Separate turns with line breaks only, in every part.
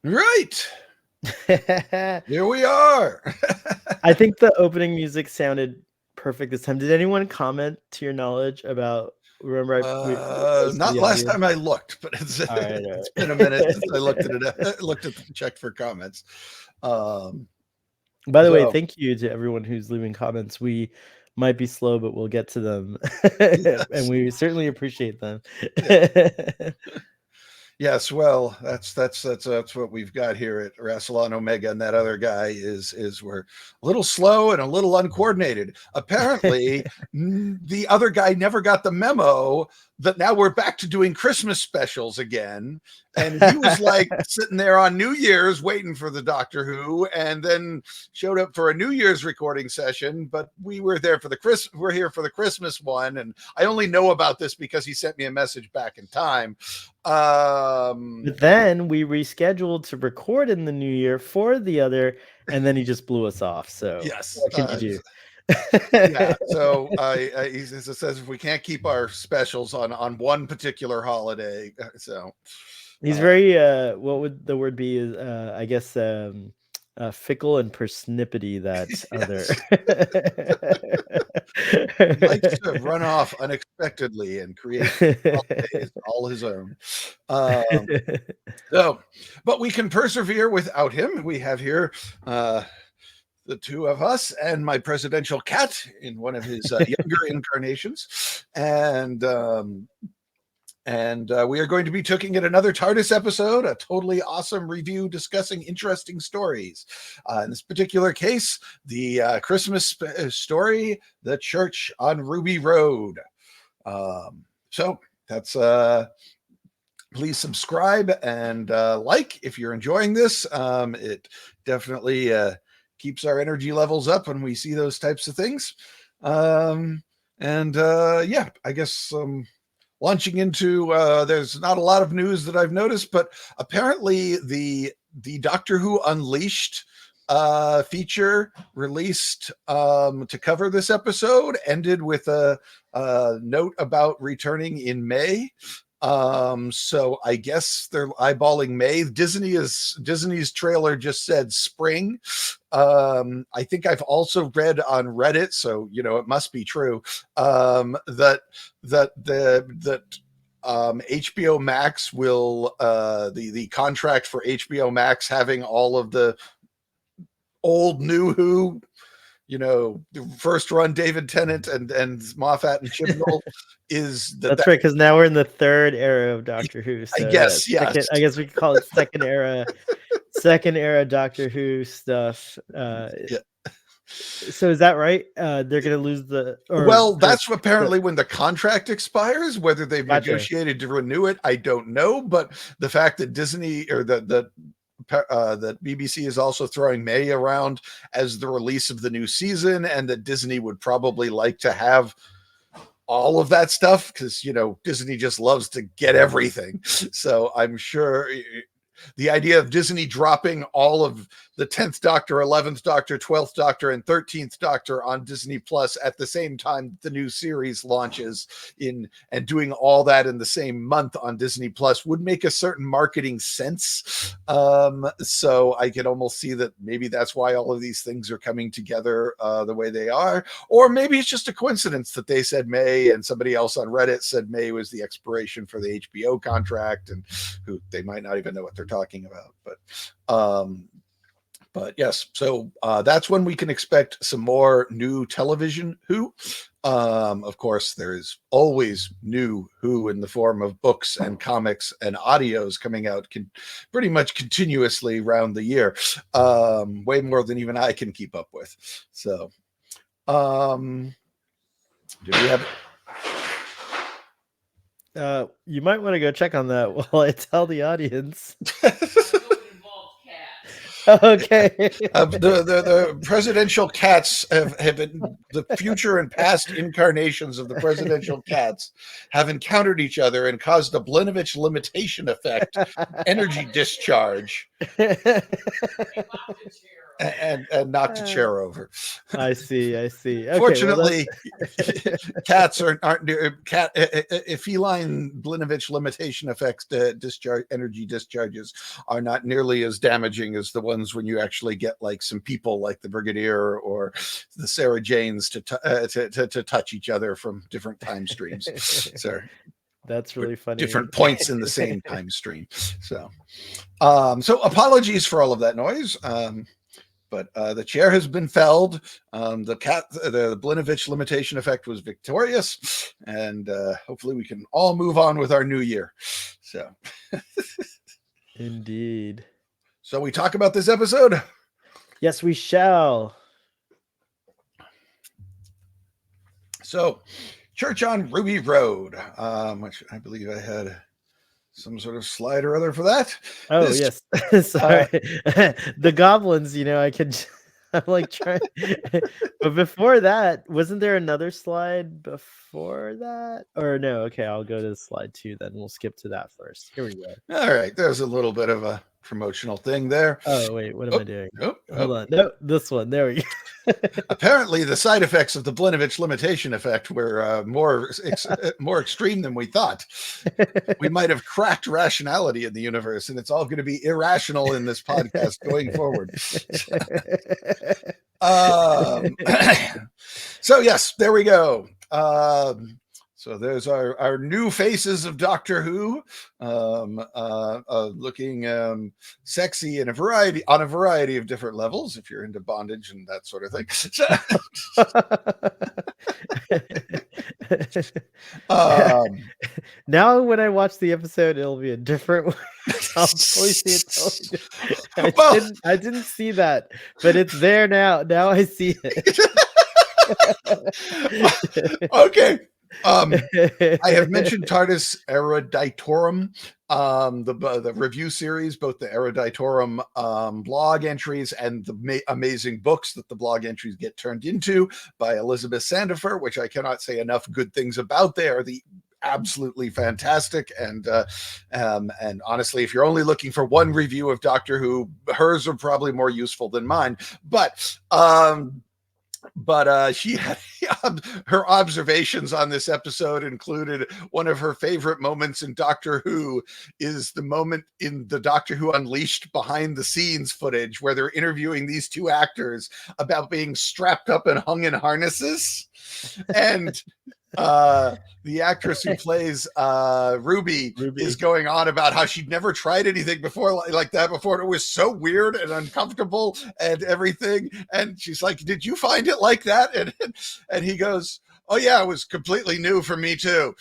Right. Here we are.
I think the opening music sounded perfect this time. Did anyone comment, to your knowledge, about? Remember, we posed to
Not
the
last
audience.
time I looked, but
All right,
it's
all
been a minute
right.
since I looked at it. Looked at checked for comments. Um,
By the way,
so
thank you to everyone who's leaving comments. We might be slow, but we'll get to them, and
yes,
we certainly appreciate them.
yeah. Yes, well, that's what we've got here at Rassilon Omega, and that other guy is we're a little slow and a little uncoordinated. Apparently, the other guy never got the memo that now we're back to doing Christmas specials again, and he was like sitting there on New Year's waiting for the Doctor Who, and then showed up for a New Year's recording session. But we were there for we're here for the Christmas one, and I only know about this because he sent me a message back in time.
But then we rescheduled to record in the new year for the other, and then he just blew us off. So
Yes.
what can you do?
Yeah. So he says if we can't keep our specials on one particular holiday, so
He's very what would the word be? Is I guess fickle and persnippety. That other.
yes, likes to run off unexpectedly and create holidays all his own. Um, so, but we can persevere without him. We have here the two of us and my presidential cat in one of his younger incarnations, and we are going to be taking it another TARDIS episode, a totally awesome review discussing interesting stories. In this particular case, the Christmas story, The Church on Ruby Road. So that's please subscribe and like if you're enjoying this. It definitely keeps our energy levels up when we see those types of things. Yeah, I guess launching into there's not a lot of news that I've noticed, but apparently the Doctor Who Unleashed feature released to cover this episode ended with a note about returning in May. So I guess they're eyeballing May. Disney's trailer just said spring. I think I've also read on Reddit, so you know it must be true, that HBO Max will the contract for HBO Max having all of the old New Who, you know, the first run David Tennant and Moffat and Chibnall is that
That's right, because now we're in the third era of Doctor Who.
I
So yeah,
guess yes.
I guess we could call it second era Doctor Who stuff.
Yeah.
So is that right? They're gonna lose the
Well, that's apparently when the contract expires. Whether they've
Gotcha.
negotiated to renew it, I don't know. But the fact that Disney or that BBC is also throwing May around as the release of the new season, and that Disney would probably like to have all of that stuff because you know Disney just loves to get everything. So I'm sure the idea of Disney dropping all of the 10th Doctor, 11th Doctor, 12th Doctor, and 13th Doctor on Disney Plus at the same time the new series launches in, and doing all that in the same month on Disney Plus would make a certain marketing sense. So I could almost see that maybe that's why all of these things are coming together the way they are. Or maybe it's just a coincidence that they said May and somebody else on Reddit said May was the expiration for the HBO contract, and who they might not even know what they're talking about. But yes, so that's when we can expect some more new television Who. Of course, there is always new Who in the form of books and comics and audios coming out pretty much continuously around the year, way more than even I can keep up with. So, do we have?
You might want to go check on that while I tell the audience. Okay.
The presidential cats have been the future and past incarnations of the presidential cats have encountered each other and caused a Blinovich limitation effect, energy discharge. and knocked a chair over.
I see. Okay,
Fortunately, cats aren't near cat. Feline Blinovitch limitation effects energy discharges are not nearly as damaging as the ones when you actually get like some people like the Brigadier or the Sarah Janes to touch each other from different time streams. So
that's really funny.
Different points in the same time stream. So apologies for all of that noise. But the chair has been felled. The Blinovitch limitation effect was victorious, and hopefully we can all move on with our new year. So,
indeed.
So we talk about this episode.
Yes, we shall.
So, Church on Ruby Road, which I believe I had some sort of slide or other for that.
Oh, yes. Sorry. The goblins, I could, I'm like trying. But before that, wasn't there another slide before that? Or no? Okay, I'll go to slide 2 then. We'll skip to that first. Here we go.
All right. There's a little bit of a promotional thing there.
Oh, wait. What am I doing? Hold on.
No,
this one. There we go.
Apparently, the side effects of the Blinovitch limitation effect were more extreme than we thought. We might have cracked rationality in the universe, and it's all going to be irrational in this podcast going forward. So yes, there we go. So there's our new faces of Doctor Who, looking sexy in a variety of different levels. If you're into bondage and that sort of thing.
Now, when I watch the episode, it'll be a different way. I'll totally see it. Totally. I didn't see that, but it's there now. Now I see it.
Okay. I have mentioned TARDIS Eruditorum, the review series, both the Eruditorum blog entries and the amazing books that the blog entries get turned into by Elizabeth Sandifer, which I cannot say enough good things about. They are absolutely fantastic, and honestly, if you're only looking for one review of Doctor Who, hers are probably more useful than mine. But she had her observations on this episode included one of her favorite moments in Doctor Who is the moment in the Doctor Who Unleashed behind the scenes footage where they're interviewing these two actors about being strapped up and hung in harnesses. And the actress who plays Ruby is going on about how she'd never tried anything before like that before. It was so weird and uncomfortable and everything. And she's like, "Did you find it like that?" And he goes, "Oh yeah, it was completely new for me too."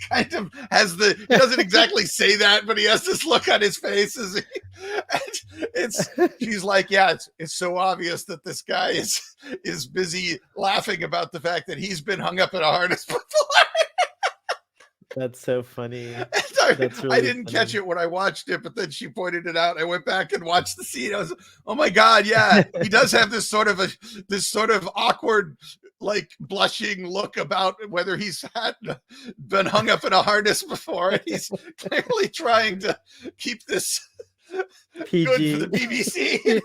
Kind of has he doesn't exactly say that, but he has this look on his face she's like, yeah, it's so obvious that this guy is busy laughing about the fact that he's been hung up in a harness before.
That's so funny.
That's really I didn't catch it when I watched it, but then she pointed it out. I went back and watched the scene. I was, oh my God, yeah, he does have this sort of awkward, like blushing look about whether he's been hung up in a harness before. And he's clearly trying to keep this PG good for the BBC.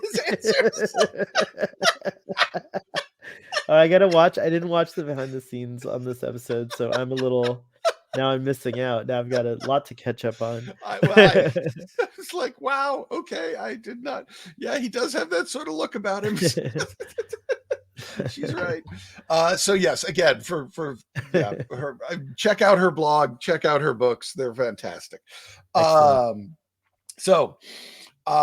I gotta watch. I didn't watch the behind the scenes on this episode, so now I'm missing out. Now I've got a lot to catch up on.
It's like, wow, okay, I did not. Yeah, he does have that sort of look about him. She's right. So yes, again, check out her blog, check out her books. They're fantastic.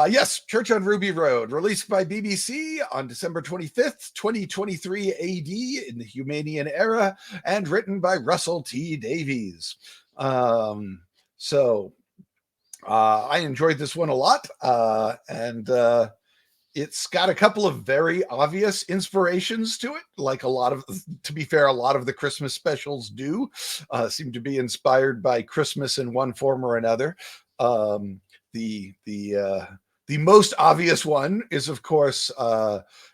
Yes, Church on Ruby Road, released by BBC on December 25th, 2023 AD in the Humanian era, and written by Russell T. Davies. I enjoyed this one a lot, and it's got a couple of very obvious inspirations to it. Like to be fair, a lot of the Christmas specials do seem to be inspired by Christmas in one form or another. The most obvious one is, of course,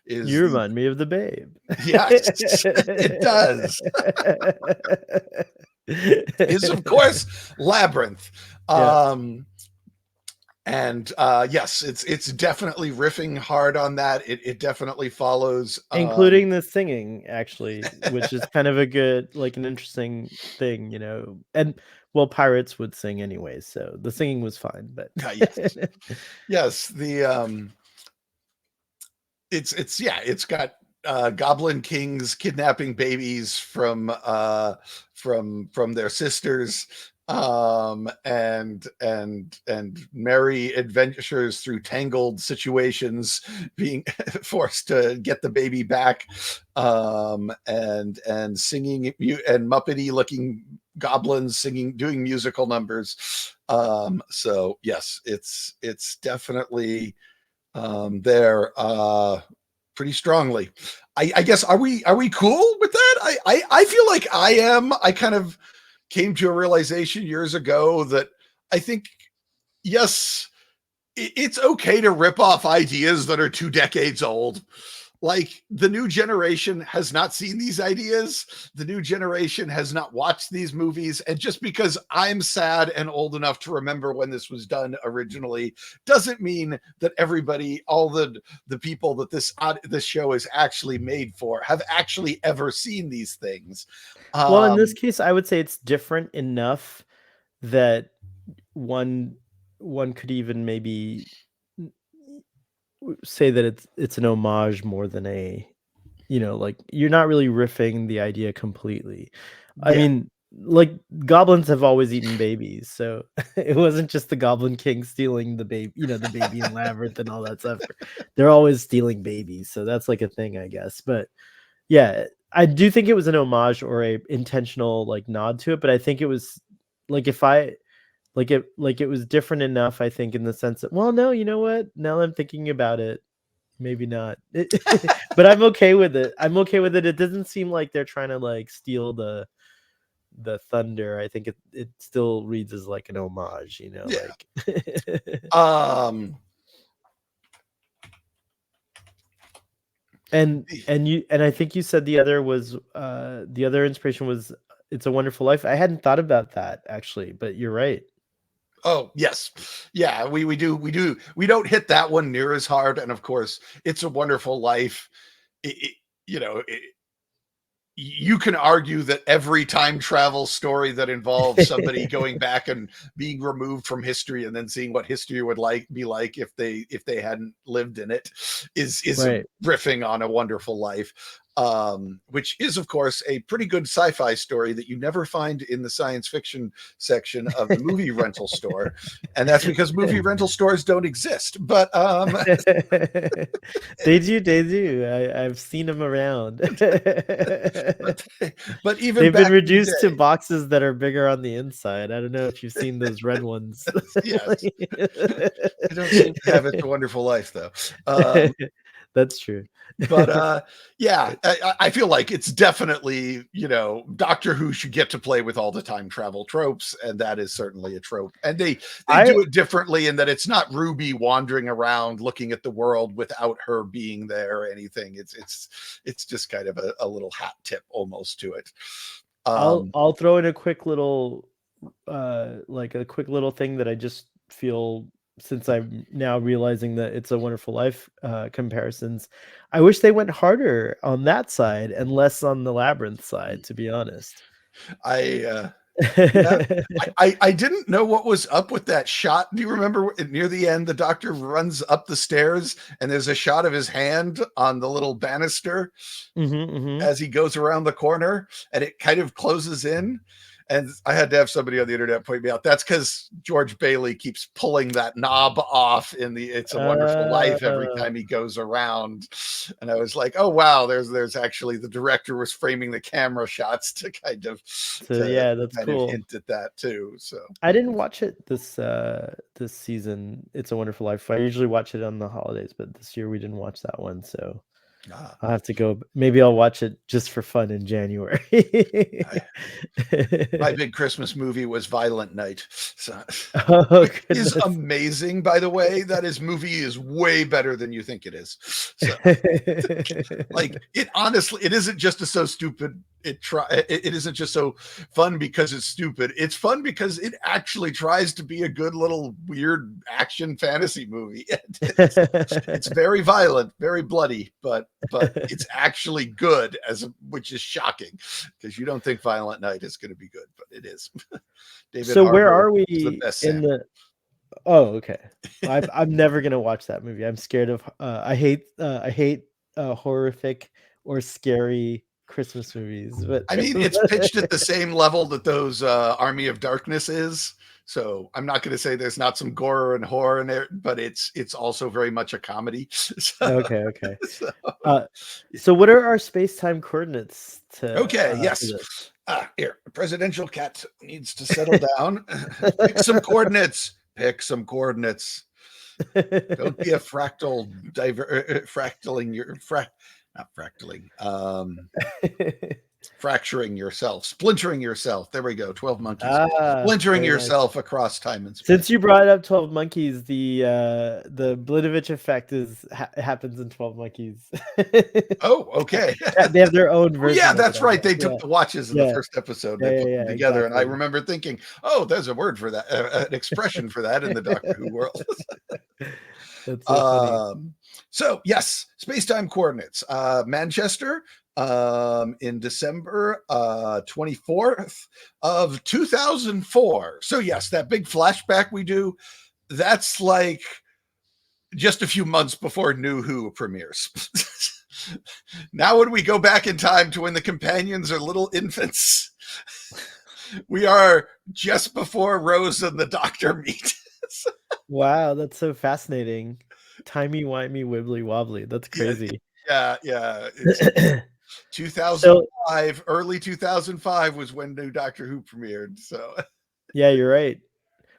you remind me of the Babe.
Yes, it does. Is, of course, Labyrinth. Yeah. And yes, it's definitely riffing hard on that. It definitely follows.
Including the singing, actually, which is kind of a good, like, an interesting thing, you know? And, well, pirates would sing anyways, so the singing was fine, but
Yes, yes. It's yeah, it's got goblin kings kidnapping babies from their sisters, and merry adventures through tangled situations, being forced to get the baby back, and singing and muppety looking goblins singing, doing musical numbers. So yes, it's definitely there pretty strongly. I guess, are we cool with that? I feel like I am. I kind of came to a realization years ago that I think, yes, it's okay to rip off ideas that are 2 decades old. Like, the new generation has not seen these ideas. The new generation has not watched these movies. And just because I'm sad and old enough to remember when this was done originally doesn't mean that everybody, all the people that this show is actually made for, have actually ever seen these things.
well, in this
Um,
case, I would say it's different enough that one one could even maybe say that it's an homage more than a, you know, like, you're not really riffing the idea completely. I
yeah,
mean, like, goblins have always eaten babies, so it wasn't just the Goblin King stealing the baby, you know, the baby in Labyrinth and all that stuff. They're always stealing babies, so that's like a thing, I guess. But yeah, I do think it was an homage or a intentional, like, nod to it, but I think it was, like, if I like, it was different enough, I think, in the sense that, well, no, you know what? Now that I'm thinking about it, maybe not. But I'm okay with it. I'm okay with it. It doesn't seem like they're trying to, like, steal the thunder. I think it still reads as, like, an homage, you know,
yeah.
like
Um,
and I think you said the other inspiration was It's a Wonderful Life. I hadn't thought about that, actually, but you're right.
Oh, yes. Yeah, we don't hit that one near as hard. And of course, It's a Wonderful Life. It, you know, you can argue that every time travel story that involves somebody going back and being removed from history and then seeing what history would be like if they hadn't lived in it is a
Right.
riffing on A Wonderful Life, which is of course a pretty good sci-fi story that you never find in the science fiction section of the movie rental store, and that's because movie rental stores don't exist. But
They do. I've seen them around.
but, but even
They've been
back in the
reduced to
day,
boxes that are bigger on the inside. I don't know if you've seen those red ones.
yes, I don't seem to have It's a Wonderful Life though. Um,
That's true.
but yeah, I feel like it's definitely, Doctor Who should get to play with all the time travel tropes, and that is certainly a trope. And they
I
do it differently in that it's not Ruby wandering around looking at the world without her being there or anything. It's just kind of a little hat tip almost to it. Um,
I'll throw in a quick little like a quick little thing that I just feel, since I'm now realizing that It's a Wonderful Life comparisons. I wish they went harder on that side and less on the Labyrinth side, to be honest.
I Yeah, I didn't know what was up with that shot. Do you remember near the end, the Doctor runs up the stairs and there's a shot of his hand on the little banister
Mhm, mhm.
as he goes around the corner, and it kind of closes in. And I had to have somebody on the internet point me out. That's because George Bailey keeps pulling that knob off in the It's a Wonderful Life every
Uh,
time he goes around. And I was like, oh wow, there's actually, the director was framing the camera shots to kind of
so
to
yeah, that's
kind of
cool.
hint at that too. So
I didn't watch it this season, It's a Wonderful Life. I usually watch it on the holidays, but this year we didn't watch that one, so
uh,
I'll have to go. Maybe I'll watch it just for fun in January.
I, my big Christmas movie was Violent Night, so,
Oh,
which is
goodness.
amazing, by the way. Movie is way better than you think it is. So, like, it honestly, it isn't just a so stupid it isn't just so fun because it's stupid. It's fun because it actually tries to be a good little weird action fantasy movie. It's very violent, very bloody, but it's actually good, which is shocking because you don't think Violent Night is going to be good, but it is. David
So where
Harbour
are
is the
we
best
in
Sam.
the? Oh, okay. I'm never gonna watch that movie. I'm scared of. I hate horrific or scary Christmas movies. But
I mean, it's pitched at the same level that those Army of Darkness is. So I'm not going to say there's not some gore and horror in there, but it's also very much a comedy.
okay, okay.
So,
So what are our space-time coordinates
okay,
for
yes.
this?
Here, a presidential cat needs to settle down. Pick some coordinates. Pick some coordinates. Don't be a fractaling your not fractaling. Fracturing yourself, splintering yourself. There we go. 12 monkeys. Splintering
Very nice.
yourself across time and space.
Since you brought up 12 Monkeys, the Blinovich effect happens in 12 Monkeys.
Oh, okay.
They have their own version.
Yeah,
of
that's
it,
right. They
yeah.
took the watches in the first episode. They put them together, and I remember thinking, "Oh, there's a word for that, an expression for that in the Doctor Who world."
That's so funny.
So yes, space-time coordinates. Manchester, in December 24th of 2004. So yes, that big flashback we do, that's like just a few months before New Who premieres. Now when we go back in time to when the companions are little infants, we are just before Rose and the Doctor meet.
Wow, that's so fascinating. Timey-wimey, wibbly-wobbly. That's crazy.
Yeah. It's 2005, early 2005 was when New Doctor Who premiered. So
yeah, you're right.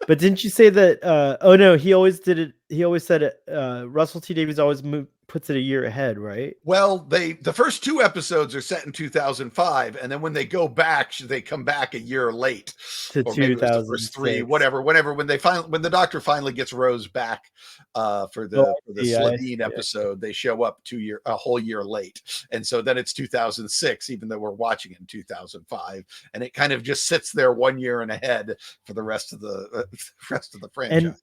But didn't you say that? Oh no, he always did it. He always said it. Russell T Davies always puts it a year ahead, right?
well, the first two episodes are set in 2005, and then when they go back, they come back a year late,
To
or maybe it was the first three,
2006.
whatever. When the Doctor finally gets Rose back for the Sladine episode, they show up a whole year late, and so then it's 2006, even though we're watching it in 2005, and it kind of just sits there 1 year and ahead for the rest of the franchise.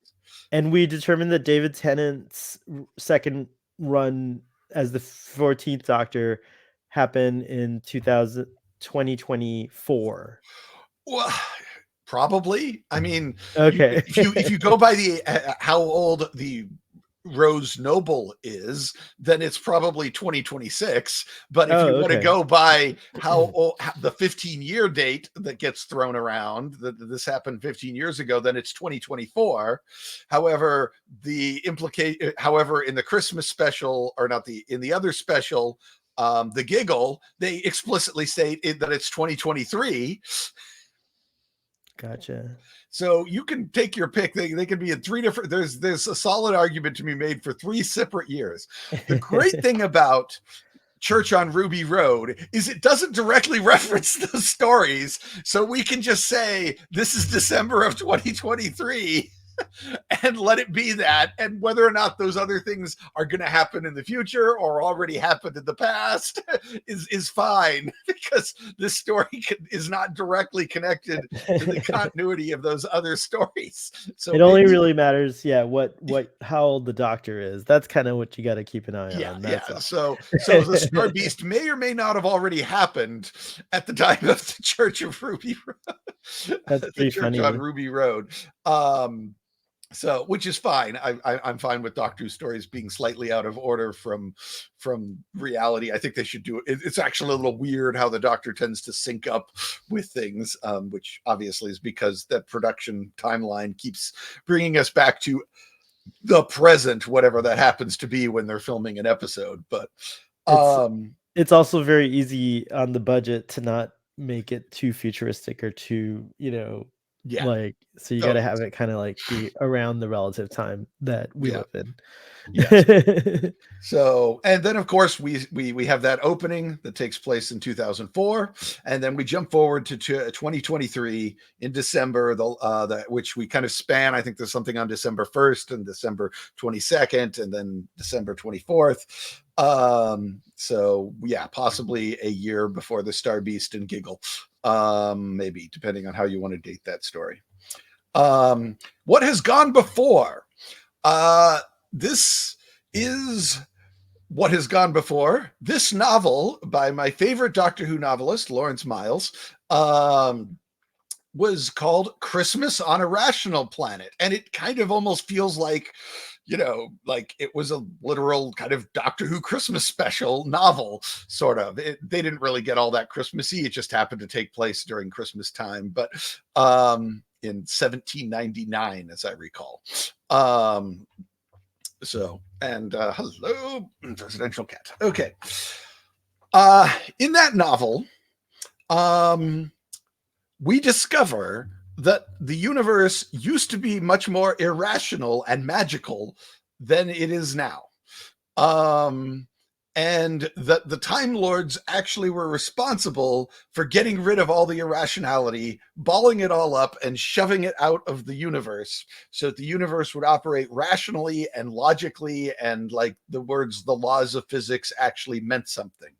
And we determined that David Tennant's second run as the 14th Doctor happened in 2024.
Well, probably. I mean,
Okay.
if you go by the how old the Rose Noble is, then it's probably 2026. But if you want to go by how old, the 15-year date that gets thrown around, that this happened 15 years ago, then it's 2024. However, however, in the Christmas special, or not in the other special, The Giggle, they explicitly state that it's 2023.
Gotcha.
So you can take your pick. They can be in three different. There's a solid argument to be made for three separate years. The great thing about Church on Ruby Road is it doesn't directly reference those stories, so we can just say this is December of 2023. And let it be that, and whether or not those other things are going to happen in the future or already happened in the past is fine, because this story is not directly connected to the continuity of those other stories. So
it only really matters, how old the Doctor is. That's kind of what you got to keep an eye on.
So the Star Beast may or may not have already happened at the time of the Church of Ruby Road.
That's pretty funny.
On Ruby Road. So, which is fine. I'm fine with Doctor Who stories being slightly out of order from reality. I think they should do it. It's actually a little weird how the Doctor tends to sync up with things, which obviously is because that production timeline keeps bringing us back to the present, whatever that happens to be when they're filming an episode. But
it's also very easy on the budget to not make it too futuristic or too,
Yeah.
Like, so you got to have it kind of like be around the relative time that we live in.
Yes. So, and then of course we have that opening that takes place in 2004, and then we jump forward to 2023 in December, which we kind of span. I think there's something on December 1st and December 22nd, and then December 24th. So yeah, possibly a year before the Star Beast and Giggle, maybe depending on how you want to date that story. What has gone before? This is what has gone before. This novel by my favorite Doctor Who novelist, Lawrence Miles, was called Christmas on a Rational Planet. And it kind of almost feels like, like it was a literal kind of Doctor Who Christmas special novel, sort of. They didn't really get all that Christmassy. It just happened to take place during Christmas time. But in 1799, as I recall. So, and hello, presidential cat. Okay. In that novel, we discover that the universe used to be much more irrational and magical than it is now. And that the Time Lords actually were responsible for getting rid of all the irrationality, balling it all up, and shoving it out of the universe so that the universe would operate rationally and logically, and like the laws of physics actually meant something.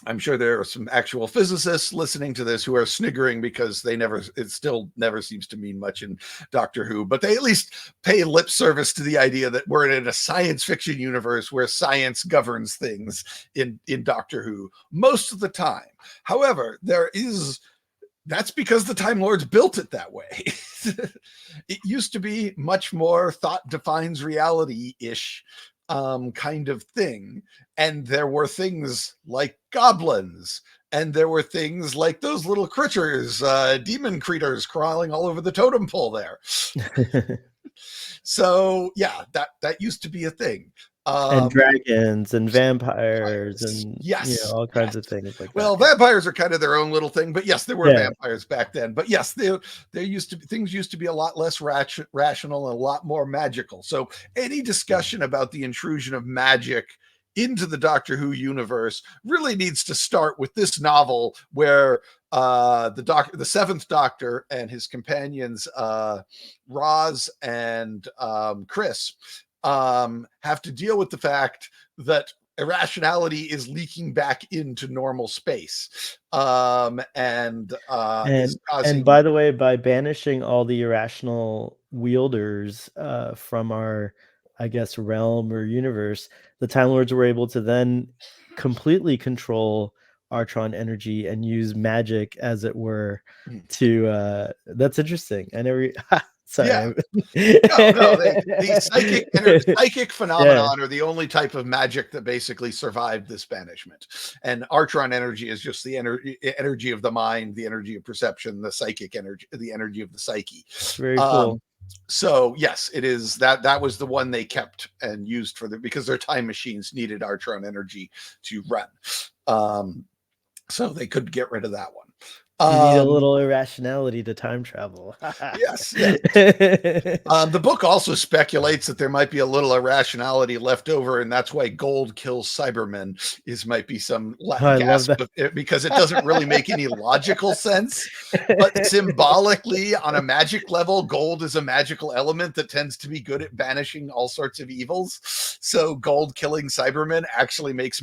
I'm sure there are some actual physicists listening to this who are sniggering because it still never seems to mean much in Doctor Who, but they at least pay lip service to the idea that we're in a science fiction universe where science governs things in Doctor Who most of the time. However, that's because the Time Lords built it that way. It used to be much more thought defines reality-ish kind of thing. And there were things like goblins, and there were things like those little critters, demon creatures crawling all over the totem pole there. So yeah, that used to be a thing.
And dragons and vampires and
yes,
all kinds of things like that.
Well, vampires are kind of their own little thing, but yes, there were vampires back then. But yes, things used to be a lot less rational and a lot more magical. So any discussion about the intrusion of magic into the Doctor Who universe really needs to start with this novel, where the seventh Doctor and his companions Roz and Chris have to deal with the fact that irrationality is leaking back into normal space, and
by the way, by banishing all the irrational wielders from our, I guess, realm or universe, the Time Lords were able to then completely control Artron energy and use magic, as it were, to that's interesting. I never sorry.
Yeah. No, the psychic phenomenon are the only type of magic that basically survived this banishment. And Artron energy is just the energy of the mind, the energy of perception, the psychic energy, the energy of the psyche.
Very cool.
So yes, it is that was the one they kept and used because their time machines needed Artron energy to run. So they could get rid of that one.
You need a little irrationality to time travel.
Yes. The book also speculates that there might be a little irrationality left over, and that's why Gold kills Cybermen. Might be some gasp because it doesn't really make any logical sense. But symbolically, on a magic level, Gold is a magical element that tends to be good at banishing all sorts of evils. So Gold killing Cybermen actually makes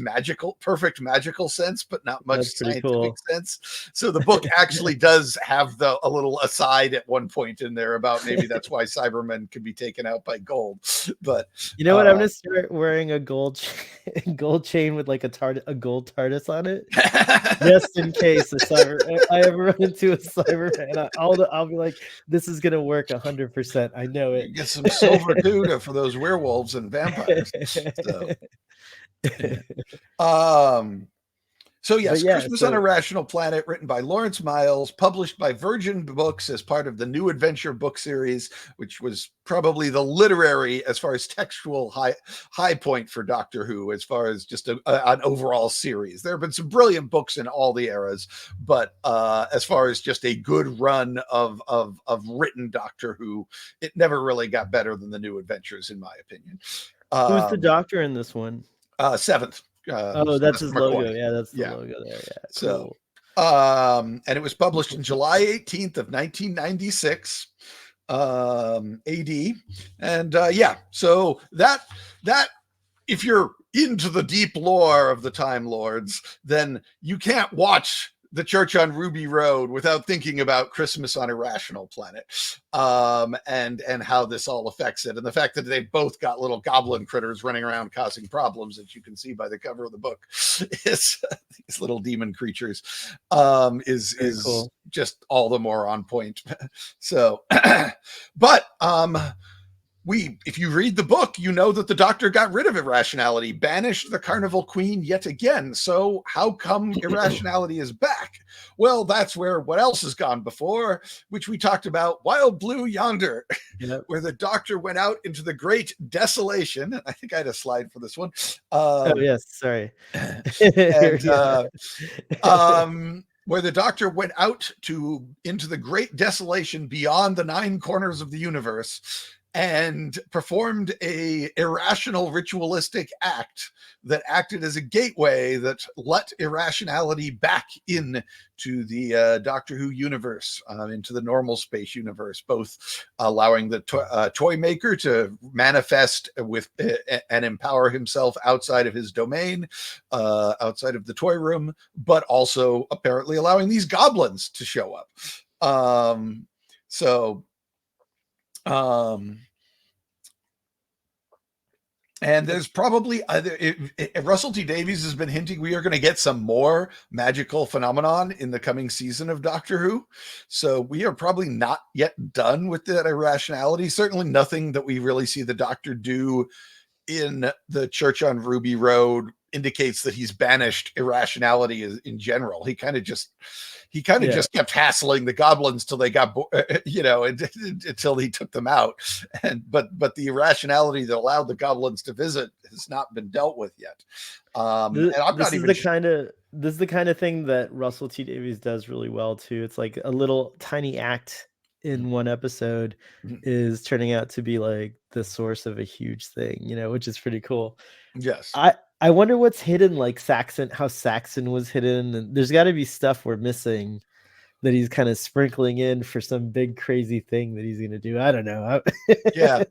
perfect magical sense, but not much scientific sense. So the book actually does have a little aside at one point in there about maybe that's why Cybermen could be taken out by Gold. But
you know what? I'm gonna start wearing a gold chain with like a gold TARDIS on it, just in case I ever run into a Cyberman. I'll be like, this is gonna work 100%. I know it.
Get some silver Gouda for those werewolves and vampires. So, So
But
yes,
yeah,
Christmas on a
so
Rational Planet, written by Lawrence Miles, published by Virgin Books as part of the New Adventure book series, which was probably the literary, as far as textual high point for Doctor Who, as far as just an overall series. There have been some brilliant books in all the eras, but as far as just a good run of written Doctor Who, it never really got better than the New Adventures, in my opinion.
who's the Doctor in this one?
Seventh.
Oh, that's his
McCoy.
logo. Yeah, that's the
Yeah.
logo there. Yeah,
So,
cool.
and it was published in July 18th of 1996 AD. And yeah, so that if you're into the deep lore of the Time Lords, then you can't watch The Church on Ruby Road without thinking about Christmas on a Rational Planet, and how this all affects it, and the fact that they've both got little goblin critters running around causing problems, as you can see by the cover of the book. Is these little demon creatures is
cool.
just all the more on point. So, but if you read the book, you know that the Doctor got rid of irrationality, banished the Carnival Queen yet again. So how come irrationality is back? Well, that's where what else has gone before, which we talked about, Wild Blue Yonder,
Yep.
where the Doctor went out into the great desolation. I think I had a slide for this one.
Oh yes, sorry.
And
Yeah.
where the Doctor went out into the great desolation beyond the 9 corners of the universe, and performed a irrational ritualistic act that acted as a gateway that let irrationality back in to the Doctor Who universe, into the normal space universe, both allowing the toy maker to manifest with and empower himself outside of his domain, outside of the toy room, but also apparently allowing these goblins to show up. And there's probably Russell T Davies has been hinting we are going to get some more magical phenomenon in the coming season of Doctor Who. So we are probably not yet done with that irrationality. Certainly nothing that we really see the Doctor do in the Church on Ruby Road indicates that he's banished irrationality in general. He kind of just kept hassling the goblins till they got until he took them out. But the irrationality that allowed the goblins to visit has not been dealt with yet. And I'm
this
not
is
even
this is the kind of thing that Russell T Davies does really well too. It's like a little tiny act in one episode is turning out to be like the source of a huge thing, which is pretty cool.
Yes.
I wonder what's hidden, like how Saxon was hidden, and there's got to be stuff we're missing that he's kind of sprinkling in for some big crazy thing that he's going to do. I don't know.
Yeah.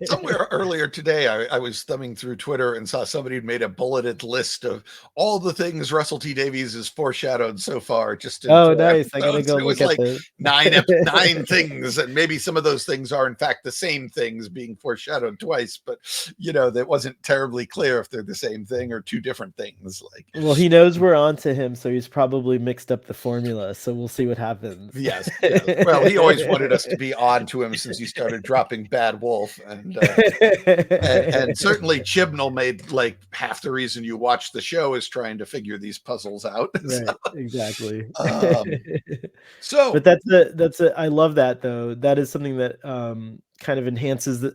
Somewhere earlier today, I was thumbing through Twitter and saw somebody had made a bulleted list of all the things Russell T Davies has foreshadowed so far. Just in
nice! I gotta go
it was
look
like
at this.
9 things, and maybe some of those things are in fact the same things being foreshadowed twice. But that wasn't terribly clear if they're the same thing or two different things.
Well, he knows we're on to him, so he's probably mixed up the formula. So we'll see what happens.
Yes. Well, he always wanted us to be on to him since he started dropping Bad Wolf, and certainly Chibnall made like half the reason you watch the show is trying to figure these puzzles out.
Right, exactly.
So,
but I love that though. That is something that kind of enhances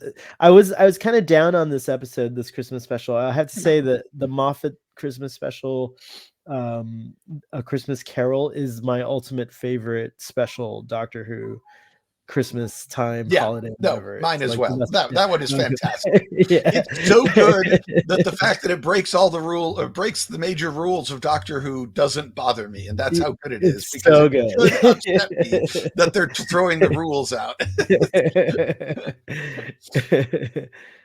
I was kind of down on this episode, this Christmas special. I have to say that the Moffat Christmas special, A Christmas Carol, is my ultimate favorite special Doctor Who Christmas time holiday.
Mine as well. That one is fantastic. It's so good that the fact that it breaks all the rule or breaks the major rules of Doctor Who doesn't bother me, and that's how good it is.
It's so good.
It should upset me that they're throwing the rules out.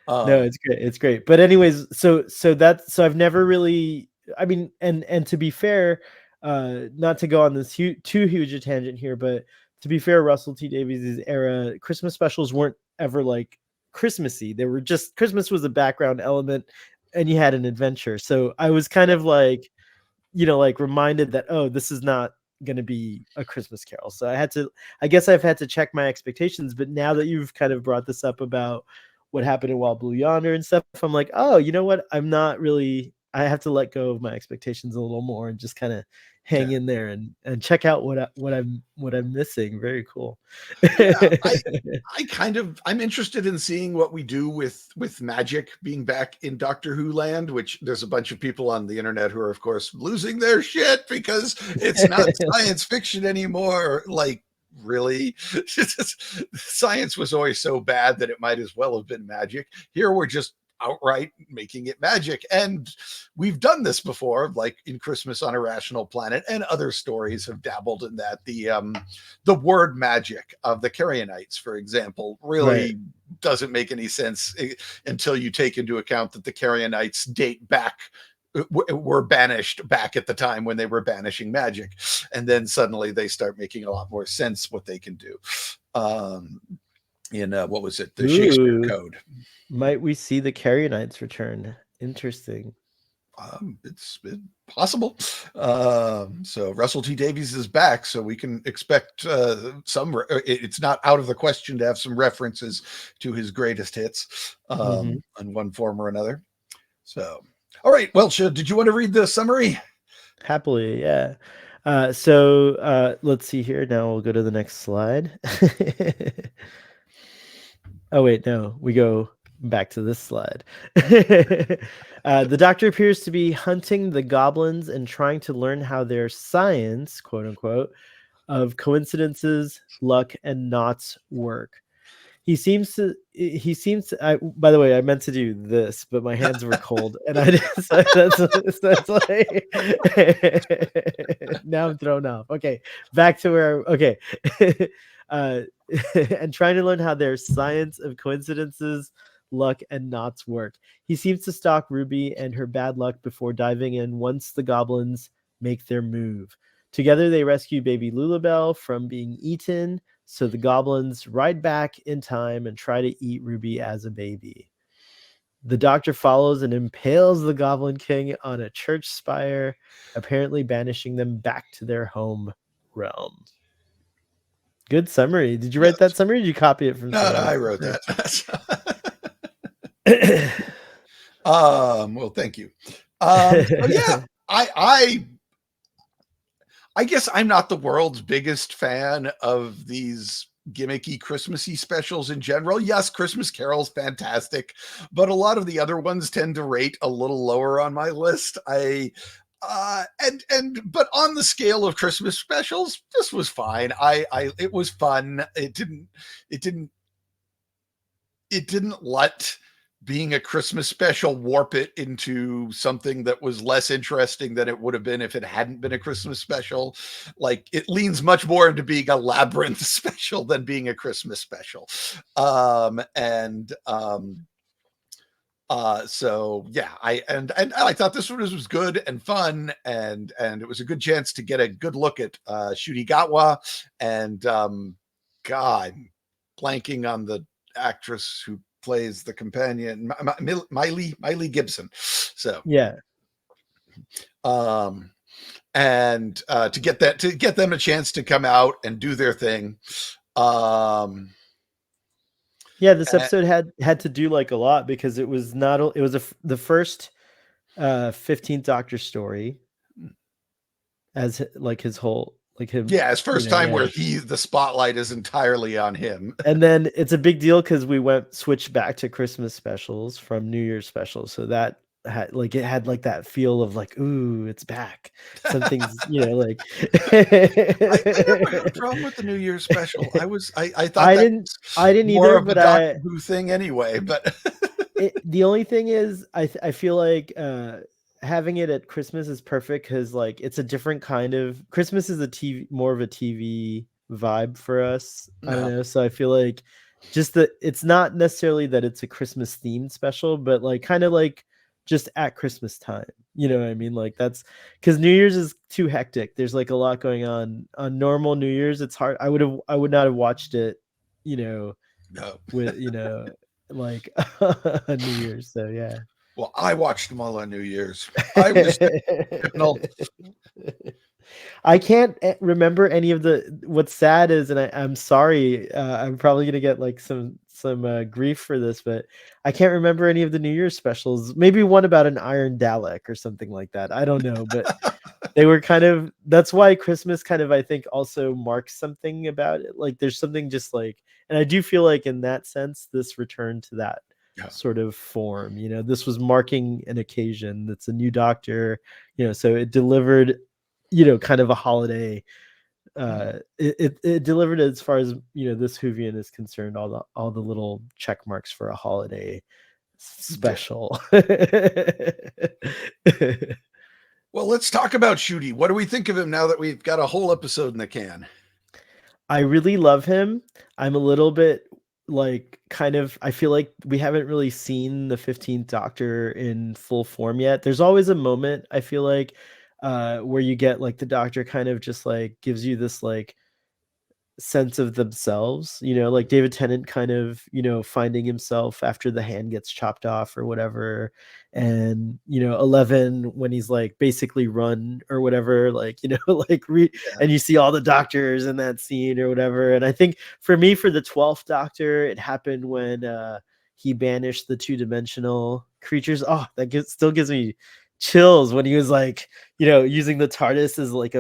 No, it's great. It's great. But anyways, so I've never really. I mean, and to be fair, not to go on this too huge a tangent here, but to be fair, Russell T Davies' era Christmas specials weren't ever like Christmassy. They were just, Christmas was a background element, and you had an adventure. So I was kind of like, like reminded that, oh, this is not going to be a Christmas Carol. So I guess I've had to check my expectations. But now that you've kind of brought this up about what happened in Wild Blue Yonder and stuff, I'm like, oh, you know what? I I have to let go of my expectations a little more and just kind of hang
Yeah.
in there and check out what I'm missing. Very cool.
Yeah, I'm interested in seeing what we do with magic being back in Doctor Who land, which there's a bunch of people on the internet who are of course losing their shit because it's not science fiction anymore. Like, really? Science was always so bad that it might as well have been magic. Here we're just outright making it magic, and we've done this before, like in Christmas on a Rational Planet, and other stories have dabbled in that. The word magic of the Carianites, for example,
Right.
really doesn't make any sense until you take into account that the Carianites date back, were banished back at the time when they were banishing magic, and then suddenly they start making a lot more sense what they can do. In what was it, the Shakespeare
Ooh,
Code.
might we see the Carianites return? Interesting.
It's possible. So Russell T Davies is back, so we can expect it's not out of the question to have some references to his greatest hits
Mhm.
in one form or another. So, all right. Well, did you want to read the summary?
Happily, yeah. So let's see here. Now we'll go to the next slide. Oh wait, no, we go back to this slide. The Doctor appears to be hunting the goblins and trying to learn how their science, quote unquote, of coincidences, luck, and knots work. He seems to, by the way, I meant to do this, but my hands were cold and I didn't, so that's like now I'm thrown off. Okay, back to where, okay. uh and trying to learn how their science of coincidences, luck, and knots work. He seems to stalk Ruby and her bad luck before diving in once the goblins make their move. Together they rescue baby Lulabelle from being eaten, so the goblins ride back in time and try to eat Ruby as a baby. The Doctor follows and impales the Goblin King on a church spire, apparently banishing them back to their home realm. Good summary. Did you write
Yes.
that summary? Or did you copy it from
No,
somewhere?
I wrote that. Well, thank you. So yeah, I guess I'm not the world's biggest fan of these gimmicky Christmassy specials in general. Yes, Christmas Carol's fantastic, but a lot of the other ones tend to rate a little lower on my list. But on the scale of Christmas specials, this was fine. It was fun. It didn't let being a Christmas special warp it into something that was less interesting than it would have been if it hadn't been a Christmas special. Like, it leans much more into being a Labyrinth special than being a Christmas special. So yeah, I thought this one was good and fun, and it was a good chance to get a good look at Shudigawa, and God, blanking on the actress who plays the companion, Miley Gibson. So
Yeah.
And to get them a chance to come out and do their thing.
Yeah, this episode had to do like a lot because it was not it was the first 15th Doctor story as like his whole like him.
Yeah, his first time
Yeah.
where the spotlight is entirely on him.
And then it's a big deal because we switched back to Christmas specials from New Year's specials, so that had it had like that feel of like, ooh, it's back. Something's like.
I never had a problem with the New Year's special. I thought
I
that
didn't
was more
either,
of a
but
Doctor Who thing anyway. But
the only thing is, I feel like having it at Christmas is perfect because like it's a different kind of Christmas is more of a TV vibe for us. I don't know, so I feel like just that it's not necessarily that it's a Christmas themed special, but like kind of like just at Christmas time. You know what I mean? Like that's because New Year's is too hectic. There's like a lot going on normal New Year's. It's hard. I would not have watched it,
no.
with like New Year's. So yeah.
Well, I watched them all on New Year's. I was
I can't remember any of the. What's sad is, and I'm sorry, I'm probably gonna get like some grief for this, but I can't remember any of the New Year's specials. Maybe one about an iron Dalek or something like that. I don't know, but they were kind of, that's why Christmas kind of, I think, also marks something about it. Like there's something just like, and I do feel like in that sense, this returned to that
Yeah.
sort of form. This was marking an occasion. That's a new Doctor. So it delivered, kind of a holiday. It delivered as far as this Whovian is concerned. All the little check marks for a holiday special.
Well, let's talk about Shooty. What do we think of him now that we've got a whole episode in the can?
I really love him. I'm a little bit like I feel like we haven't really seen the 15th Doctor in full form yet. There's always a moment, I feel like, where you get like the Doctor kind of just like gives you this like sense of themselves, like David Tennant kind of, finding himself after the hand gets chopped off or whatever. And, 11 when he's like basically run or whatever, like, and you see all the doctors in that scene or whatever. And I think for me, for the 12th Doctor, it happened when he banished the 2-dimensional creatures. Oh, that still gives me chills when he was like, using the TARDIS as like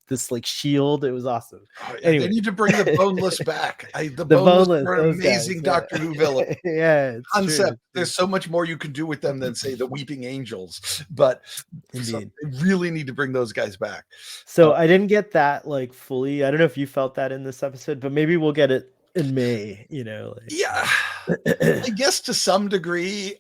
this like shield. It was awesome.
Oh, yeah,
Anyway.
they need to bring the boneless back. The
Boneless
are an amazing
guys,
Doctor Who villain.
Yeah, it's
Concept.
true.
There's so much more you can do with them than say the Weeping Angels, but they really need to bring those guys back.
So I didn't get that like fully. I don't know if you felt that in this episode, but maybe we'll get it in May.
Yeah, I guess to some degree,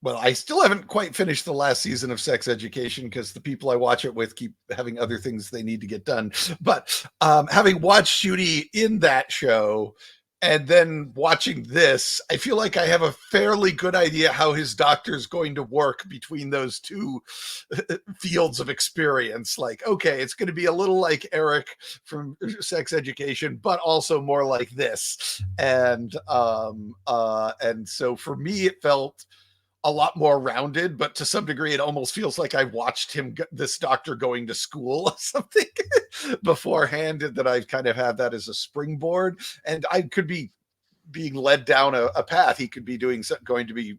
well, I still haven't quite finished the last season of Sex Education because the people I watch it with keep having other things they need to get done. But having watched Shooty in that show and then watching this, I feel like I have a fairly good idea how his Doctor is going to work between those two fields of experience. Like, okay, it's going to be a little like Eric from Sex Education, but also more like this. And so for me, it felt a lot more rounded, but to some degree, it almost feels like I watched this Doctor going to school or something beforehand, and that I've kind of had that as a springboard. And I could be being led down a path. He could be going to be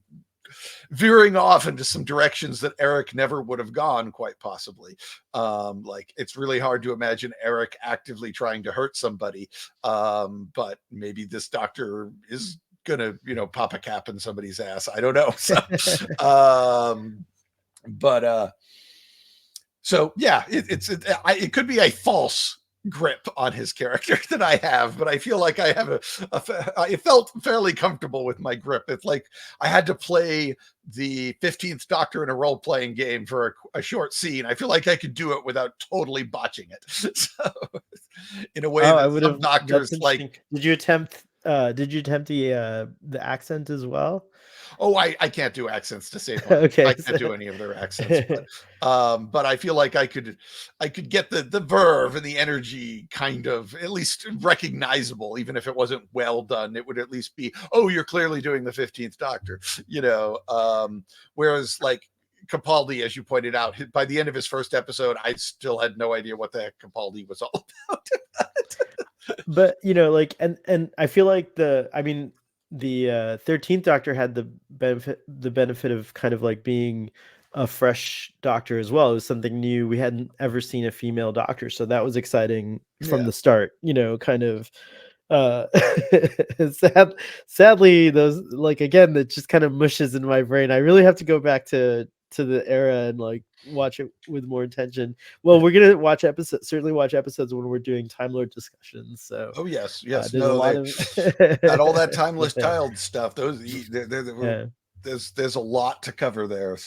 veering off into some directions that Eric never would have gone, quite possibly. Like it's really hard to imagine Eric actively trying to hurt somebody. But maybe this Doctor is gonna pop a cap in somebody's ass. I don't know. So yeah, it could be a false grip on his character that I have, but I feel like I have I felt fairly comfortable with my grip. It's like I had to play the 15th Doctor in a role-playing game for a short scene. I feel like I could do it without totally botching it. So in a way that some Doctors like.
Did you attempt the accent as well?
Oh, I can't do accents to save
money. Okay,
I can't do any of their accents, but I feel like I could get the verve and the energy kind of at least recognizable, even if it wasn't well done. It would at least be, oh, you're clearly doing the 15th Doctor, whereas like Capaldi, as you pointed out, by the end of his first episode, I still had no idea what the heck Capaldi was all about.
But and I feel like the 13th Doctor had the benefit of kind of like being a fresh Doctor as well. It was something new. We hadn't ever seen a female Doctor, so that was exciting from the start. Kind of sadly, those like again that just kind of mushes in my brain. I really have to go back to the era and like watch it with more intention. Well, we're gonna certainly watch episodes when we're doing Time Lord discussions. So
yes,
there's a lot of
got all that timeless child stuff. There's a lot to cover there.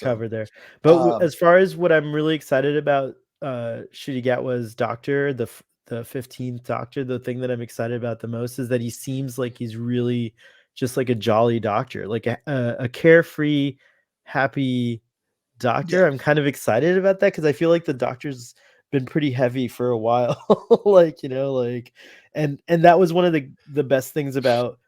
But as far as what I'm really excited about, Ncuti Gatwa's Doctor, the 15th Doctor, the thing that I'm excited about the most is that he seems like he's really just like a jolly Doctor, like a carefree, happy Doctor. I'm kind of excited about that because I feel like the Doctor's been pretty heavy for a while. And that was one of the best things about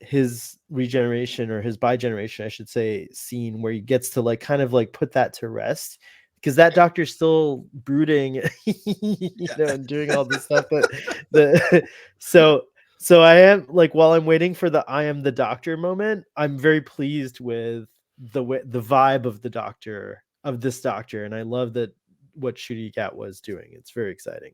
his regeneration, or his bigeneration, I should say, scene where he gets to like kind of like put that to rest, because that Doctor's still brooding, and doing all this stuff. But so So I am like, while I'm waiting for the I am the Doctor moment, I'm very pleased with the vibe of the Doctor, of this Doctor, and I love that what Shuri Gat was doing. It's very exciting.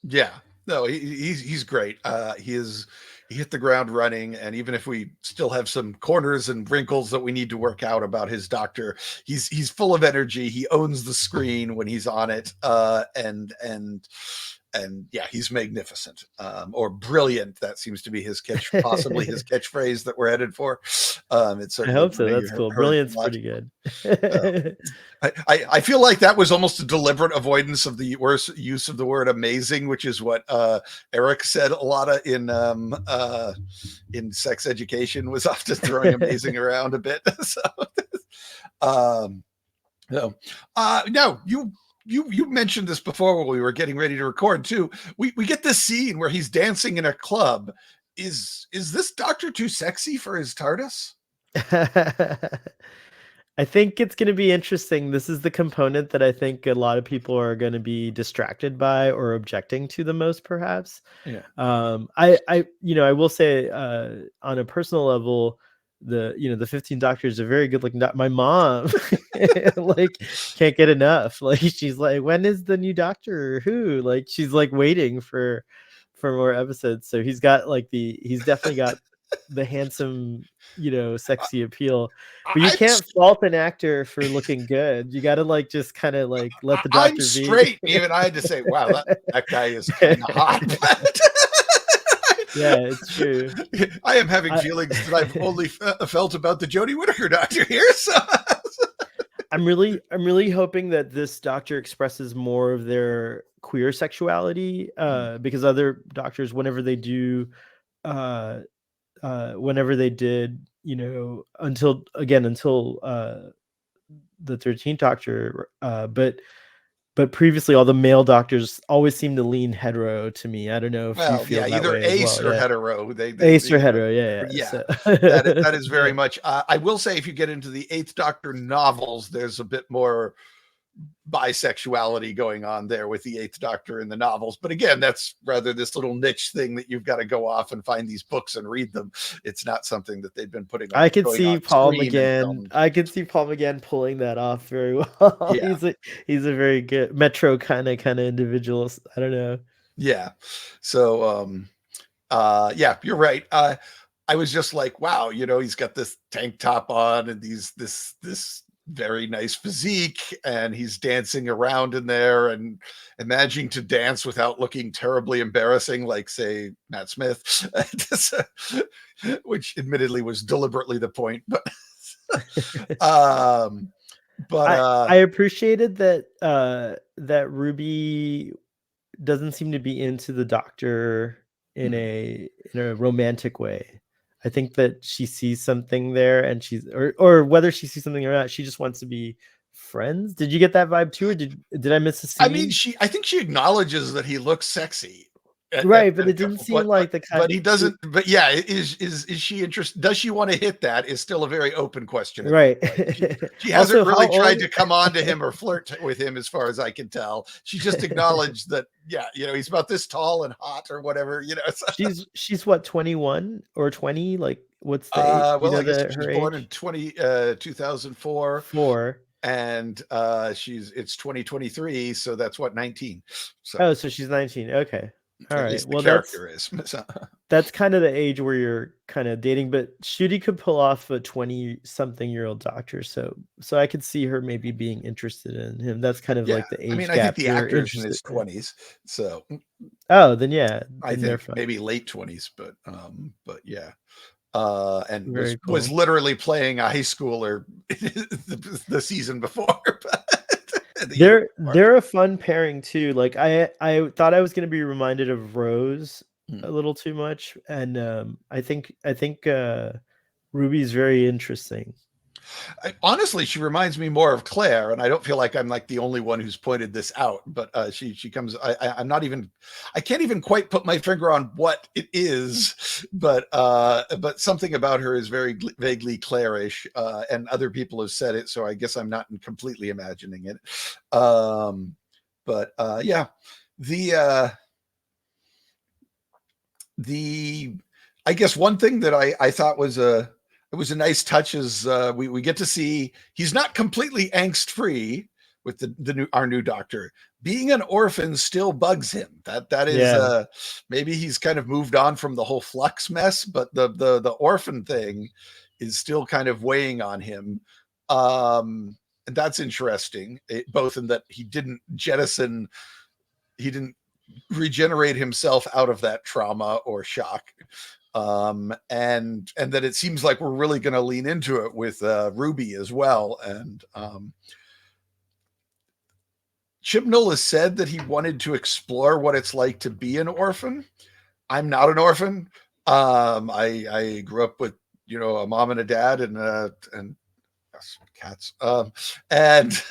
Yeah. No, he's great. He hit the ground running, and even if we still have some corners and wrinkles that we need to work out about his Doctor, he's full of energy. He owns the screen when he's on it, and yeah, he's magnificent, or brilliant. That seems to be his possibly his catchphrase that we're headed for. It's
I
certainly
hope
one
so.
I
That's cool.
heard a
Brilliant's
lot.
pretty good.
Uh, I feel like that was almost a deliberate avoidance of the worst use of the word amazing, which is what Eric said a lot of in sex education, was often throwing amazing around a bit. So, um, no, no, you mentioned this before when we were getting ready to record too. We get this scene where he's dancing in a club. Is this Doctor too sexy for his TARDIS?
I think it's going to be interesting. This is the component that I think a lot of people are going to be distracted by or objecting to the most, perhaps.
Yeah.
I will say, on a personal level, the 15th Doctor is a very good looking my mom like can't get enough. Like, she's like, when is the new Doctor Who? Like, she's like waiting for more episodes. So he's definitely got the handsome, sexy appeal. But you
I'm
can't fault an actor for looking good. You got to like just kind of like let the
I'm
Doctor be.
straight. Even I had to say, wow, that guy is kind of hot.
Yeah, it's true.
I am having
I,
feelings that I've only felt about the Jodie Whittaker Doctor here. So.
I'm really hoping that this Doctor expresses more of their queer sexuality, because other doctors, whenever they did, until the 13th Doctor, but previously all the male doctors always seem to lean hetero to me. I don't know if you
Well,
feel
yeah,
that
either
way as
ace
well.
or
Yeah,
hetero.
ace or hetero. Yeah, yeah.
Yeah,
So
that is very
yeah.
much. I will say, if you get into the Eighth Doctor novels, there's a bit more bisexuality going on there with the Eighth Doctor in the novels. But again, that's rather this little niche thing that you've got to go off and find these books and read them. It's not something that they've been
I could
going
see
on
Paul
screen and
McGann.
filmed.
I could see Paul McGann pulling that off very well.
Yeah,
He's a very good Metro kind of individual. I don't know.
yeah. So, yeah, you're right. I was just like, wow, he's got this tank top on and this very nice physique, and he's dancing around in there and imagining to dance without looking terribly embarrassing, like say Matt Smith, which admittedly was deliberately the point, but um, but
I appreciated that Ruby doesn't seem to be into the Doctor in
hmm.
a romantic way. I think that she sees something there, and or whether she sees something or not, she just wants to be friends. Did you get that vibe too, or did I miss a
I mean,
scene?
I think she acknowledges that he looks sexy
Right, but
at a
it didn't
couple
seem
points,
like the kind.
but he doesn't. But yeah, is she interested? Does she want to hit that? Is still a very open question at this
Right.
point. She hasn't
Also, how
really tried
old?
to come on to him or flirt with him, as far as I can tell. She just acknowledged that, yeah, he's about this tall and hot or whatever. So,
She's what, 21 or 20? Like, what's the do you
well,
know
I guess
the
she was
her
born in
age?
2004,
4.
and it's 2023, so that's what, 19. So
Oh, so she's 19. Okay. All
at
right.
least the
Well,
character is. So,
that's kind of the age where you're kind of dating, but Shooty could pull off a 20-something-year-old Doctor, so I could see her maybe being interested in him. That's kind of
yeah,
like the
I mean,
age
I think
gap
the
you're
actor is in
interested
his
in.
20s, so
Oh, then yeah,
I
then they're
think
fine.
maybe late 20s, but yeah. And was
Very cool.
literally playing a high schooler the season before, the year
They're
before.
they're a fun pairing too. Like, I thought I was gonna be reminded of Rose
Hmm.
a little too much, and I think Ruby's very interesting.
Honestly, she reminds me more of Claire, and I don't feel like I'm like the only one who's pointed this out. But she comes. I'm not even. I can't even quite put my finger on what it is, but something about her is very vaguely Clairish, and other people have said it, so I guess I'm not completely imagining it. But yeah, the the I guess one thing that I thought was a nice touch is we get to see he's not completely angst free with our new doctor. Being an orphan still bugs him. That is
Yeah.
maybe he's kind of moved on from the whole flux mess, but the orphan thing is still kind of weighing on him. And that's interesting, both in that he didn't regenerate himself out of that trauma or shock, and that it seems like we're really going to lean into it with Ruby as well. And Chibnall has said that he wanted to explore what it's like to be an orphan. I'm not an orphan. I grew up with a mom and a dad and cats, and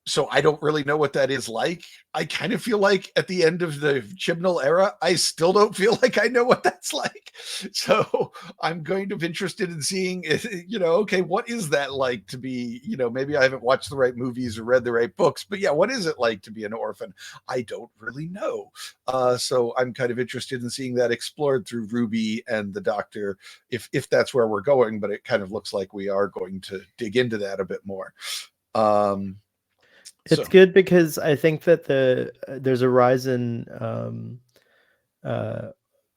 so I don't really know what that is like. I kind of feel like at the end of the Chibnall era, I still don't feel like I know what that's like. So I'm kind of interested in seeing, okay, what is that like to be, maybe I haven't watched the right movies or read the right books, but yeah, what is it like to be an orphan? I don't really know. So I'm kind of interested in seeing that explored through Ruby and the Doctor, if that's where we're going, but it kind of looks like we are going to dig into that a bit more.
It's good because I think that there's a rise in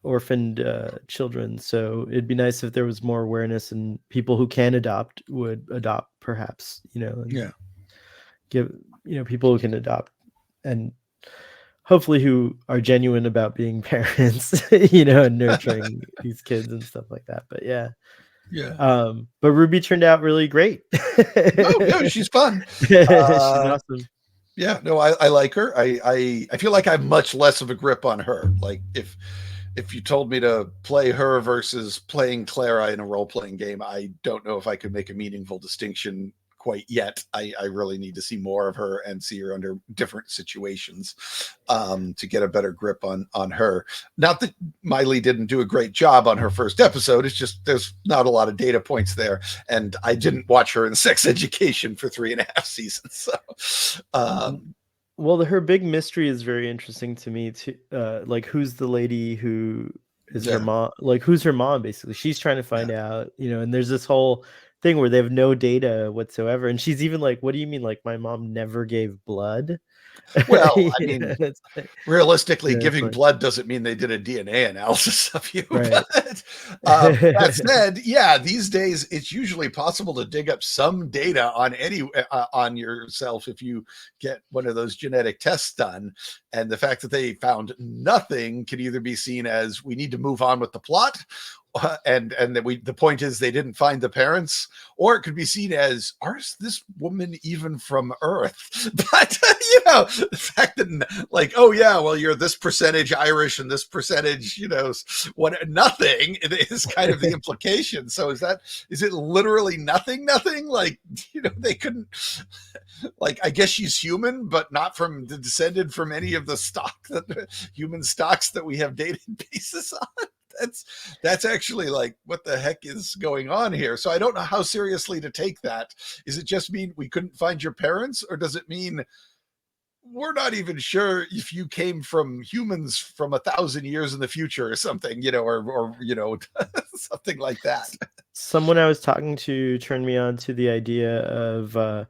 orphaned children. So it'd be nice if there was more awareness and people who can adopt would adopt, perhaps, and give, people who can adopt and hopefully who are genuine about being parents, and nurturing these kids and stuff like that. But yeah. But Ruby turned out really great.
Oh yeah, she's fun.
She's awesome.
Yeah, no, I like her. I feel like I have much less of a grip on her. Like if you told me to play her versus playing Clara in a role-playing game, I don't know if I could make a meaningful distinction quite yet. I really need to see more of her and see her under different situations to get a better grip on her. Not that Miley didn't do a great job on her first episode. It's just there's not a lot of data points there, and I didn't watch her in Sex Education for 3.5 seasons. So,
well, her big mystery is very interesting to me too. Like, who's the lady who is her mom? Like, who's her mom? Basically, she's trying to find out. And there's this whole thing where they have no data whatsoever, and she's even like, what do you mean, like my mom never gave blood?
Well, I mean, realistically, giving blood doesn't mean they did a DNA analysis of you. Right. But that said, yeah, these days it's usually possible to dig up some data on on yourself if you get one of those genetic tests done. And the fact that they found nothing can either be seen as we need to move on with the plot, and that the point is they didn't find the parents, or it could be seen as, is this woman even from Earth? But the fact that, like, oh yeah, well, you're this percentage Irish and this percentage, nothing is kind of the implication. So is it literally nothing? Like, they couldn't, like, I guess she's human, but not descended from any of the human stocks that we have databases on. That's actually like, what the heck is going on here? So I don't know how seriously to take that. Is it just mean we couldn't find your parents, or does it mean we're not even sure if you came from humans from 1,000 years in the future or something, or something like that?
Someone I was talking to turned me on to the idea of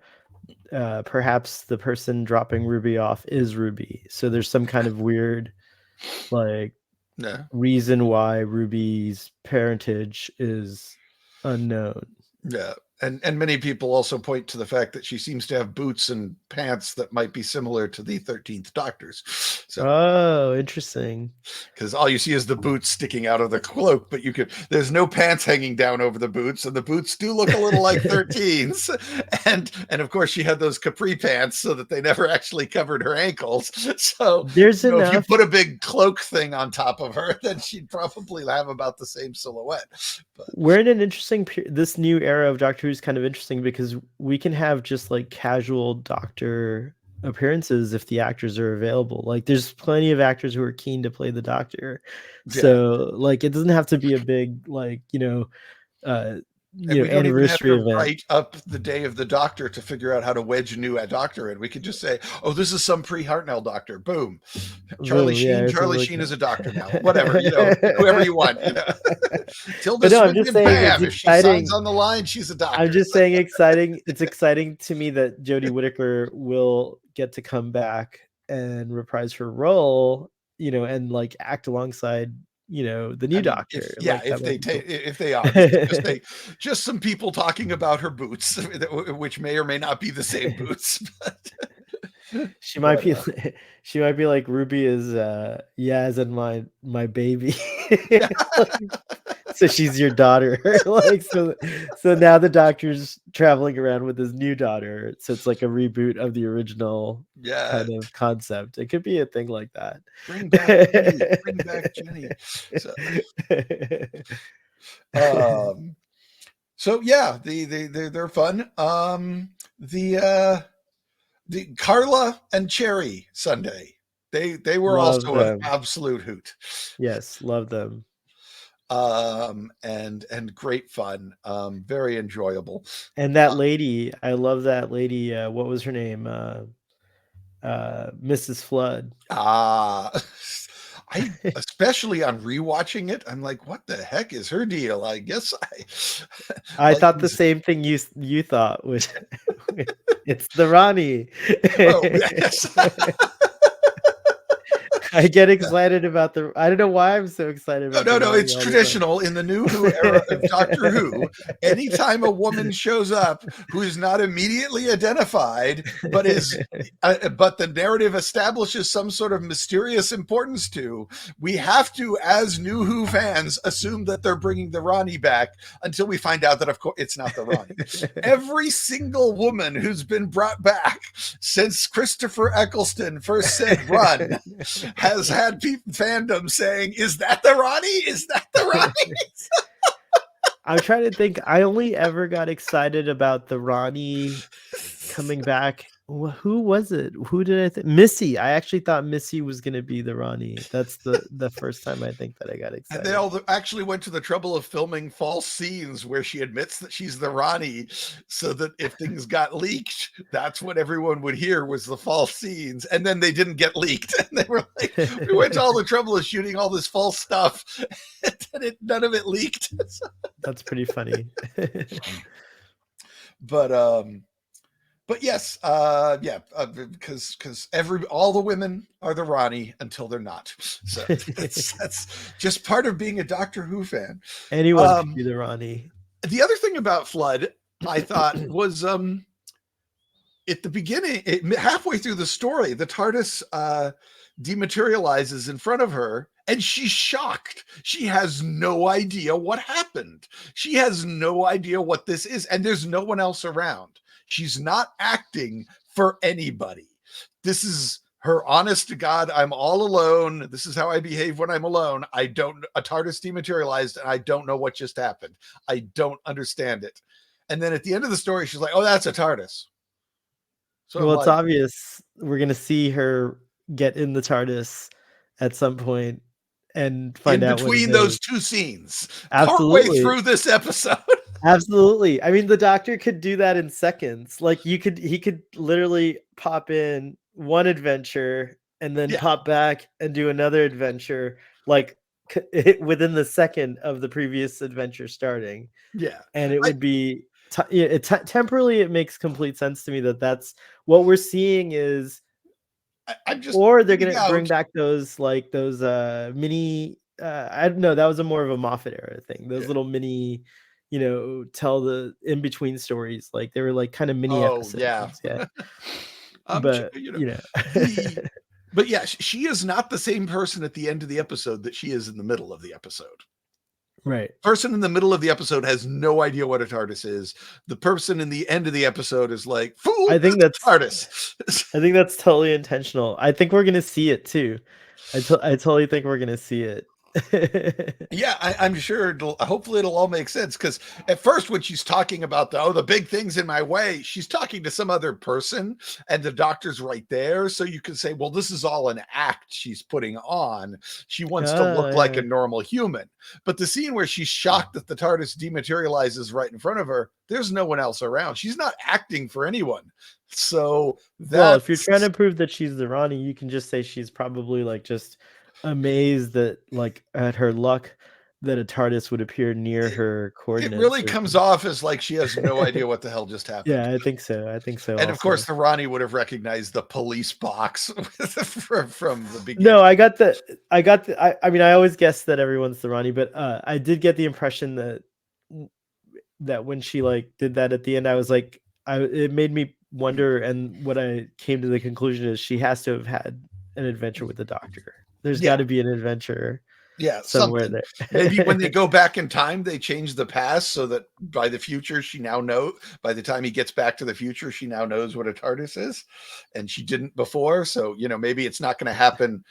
perhaps the person dropping Ruby off is Ruby. So there's some kind of weird, like, reason why Ruby's parentage is unknown.
Yeah. And many people also point to the fact that she seems to have boots and pants that might be similar to the 13th Doctor's. So,
oh, interesting.
Because all you see is the boots sticking out of the cloak, but there's no pants hanging down over the boots, and the boots do look a little like 13's. And of course, she had those capri pants so that they never actually covered her ankles. So
there's
if you put a big cloak thing on top of her, then she'd probably have about the same silhouette. But
we're in an interesting this new era of Doctor Who's kind of interesting because we can have just like casual Doctor appearances if the actors are available. Like, there's plenty of actors who are keen to play the Doctor. So like, it doesn't have to be a big, like,
And we don't even have
anniversary
to
event.
write up the day of the doctor to figure out how to wedge a new doctor in. We could just say, "Oh, this is some pre-Hartnell doctor." Boom. Charlie
Boom, yeah,
Sheen.
or something
Charlie
like
Sheen is a doctor now. Whatever, whoever you want.
that.
Tilda
But no, I'm just
Swinton.
saying it's
Bam. If she signs
exciting.
on the line, she's a
I'm
doctor.
just saying exciting. It's exciting to me that Jodie Whittaker will get to come back and reprise her role, and like act alongside, the
I
new
mean,
doctor. Like that might be cool.
if they honestly just some people talking about her boots, which may or may not be the same boots.
She might
But
be she might be like, Ruby is Yaz and my baby. Like, so she's your daughter. Like, so now the doctor's traveling around with his new daughter. So it's like a reboot of the original
yeah,
kind of concept. It could be a thing like that.
bring back Jenny. Bring back Jenny. So, so yeah, they're fun. The Carla and Cherry Sunday. They were
Love
also an
them.
absolute hoot.
Yes, love them.
And great fun. Very enjoyable.
And that lady, I love that lady. What was her name? Mrs. Flood.
I especially on rewatching it, I'm like, what the heck is her deal? I guess
I
like
thought the same thing you thought, which it's the Ronnie.
oh yes.
I get excited about I don't know why I'm so excited about
No,
the
it's
Ronnie all the time.
traditional in the new Who era of Doctor Who. Anytime a woman shows up who is not immediately identified, but the narrative establishes some sort of mysterious importance to, we have to, as new Who fans, assume that they're bringing the Ronnie back until we find out that, of course, it's not the Ronnie. Every single woman who's been brought back since Christopher Eccleston first said run has had fandom saying, is that the Ronnie? Is that the Ronnie?
I'm trying to think. I only ever got excited about the Ronnie coming back. Who was it? Who did I think? Missy. I actually thought Missy was going to be the Ronnie. That's the first time I think that I got excited.
And they all actually went to the trouble of filming false scenes where she admits that she's the Ronnie, so that if things got leaked, that's what everyone would hear was the false scenes. And then they didn't get leaked. And they were like, we went to all the trouble of shooting all this false stuff, and none of it leaked.
That's pretty funny.
But yes, because all the women are the Ronnie until they're not. So that's just part of being a Doctor Who fan.
Anyone could be the Ronnie.
The other thing about Flood, I thought, was at the beginning, halfway through the story, the TARDIS dematerializes in front of her, and she's shocked. She has no idea what happened. She has no idea what this is, and there's no one else around. She's not acting for anybody. This is her honest to God, I'm all alone. This is how I behave when I'm alone. A TARDIS dematerialized, and I don't know what just happened. I don't understand it. And then at the end of the story, she's like, oh, that's a TARDIS.
So well, it's obvious we're going to see her get in the TARDIS at some point and find out
between those two scenes.
Absolutely.
Partway through this episode.
Absolutely. I mean, the Doctor could do that in seconds. Like he could literally pop in one adventure and then pop back and do another adventure, like within the second of the previous adventure starting.
Yeah.
And it would be temporally, it makes complete sense to me that that's what we're seeing is, or they're going to bring back those mini, I don't know. That was more of a Moffat era thing. Those little mini, tell the in-between stories. Like they were like kind of mini episodes. Yeah. But but yeah, she is not the same person at the end of the episode that she is in the middle of the episode.
Right. Person in the middle of the episode has no idea what a TARDIS is. The person in the end of the episode is like, fool,
I think that's
TARDIS.
I think that's totally intentional. I think we're going to see it too. I totally think we're going to see it.
Yeah, I'm sure hopefully it'll all make sense, because at first when she's talking about the big thing's in my way, she's talking to some other person and the doctor's right there. So you can say, well, this is all an act she's putting on. She wants to
Oh,
look like a
yeah.
normal human. But the scene where she's shocked that the TARDIS dematerializes right in front of her, there's no one else around. She's not acting for anyone. So
Well, if you're trying
that's
to prove that she's the Ronnie, you can just say she's probably like just amazed that like at her luck that a TARDIS would appear near her
it
coordinates
really
or
comes off as like she has no idea what the hell just happened.
yeah, I think so. I think so
And of course,
also.
the Ronnie would have recognized the police box from the beginning.
No, I mean I always guess that everyone's the Ronnie, but I did get the impression that that when she like did that at the end, I was like it made me wonder, and what I came to the conclusion is she has to have had an adventure with the doctor. There's
Yeah,
got to be an adventure
yeah,
somewhere
something. Maybe when they
there.
go back in time, they change the past so that by the future, by the time he gets back to the future, she now knows what a TARDIS is, and she didn't before. So, maybe it's not going to happen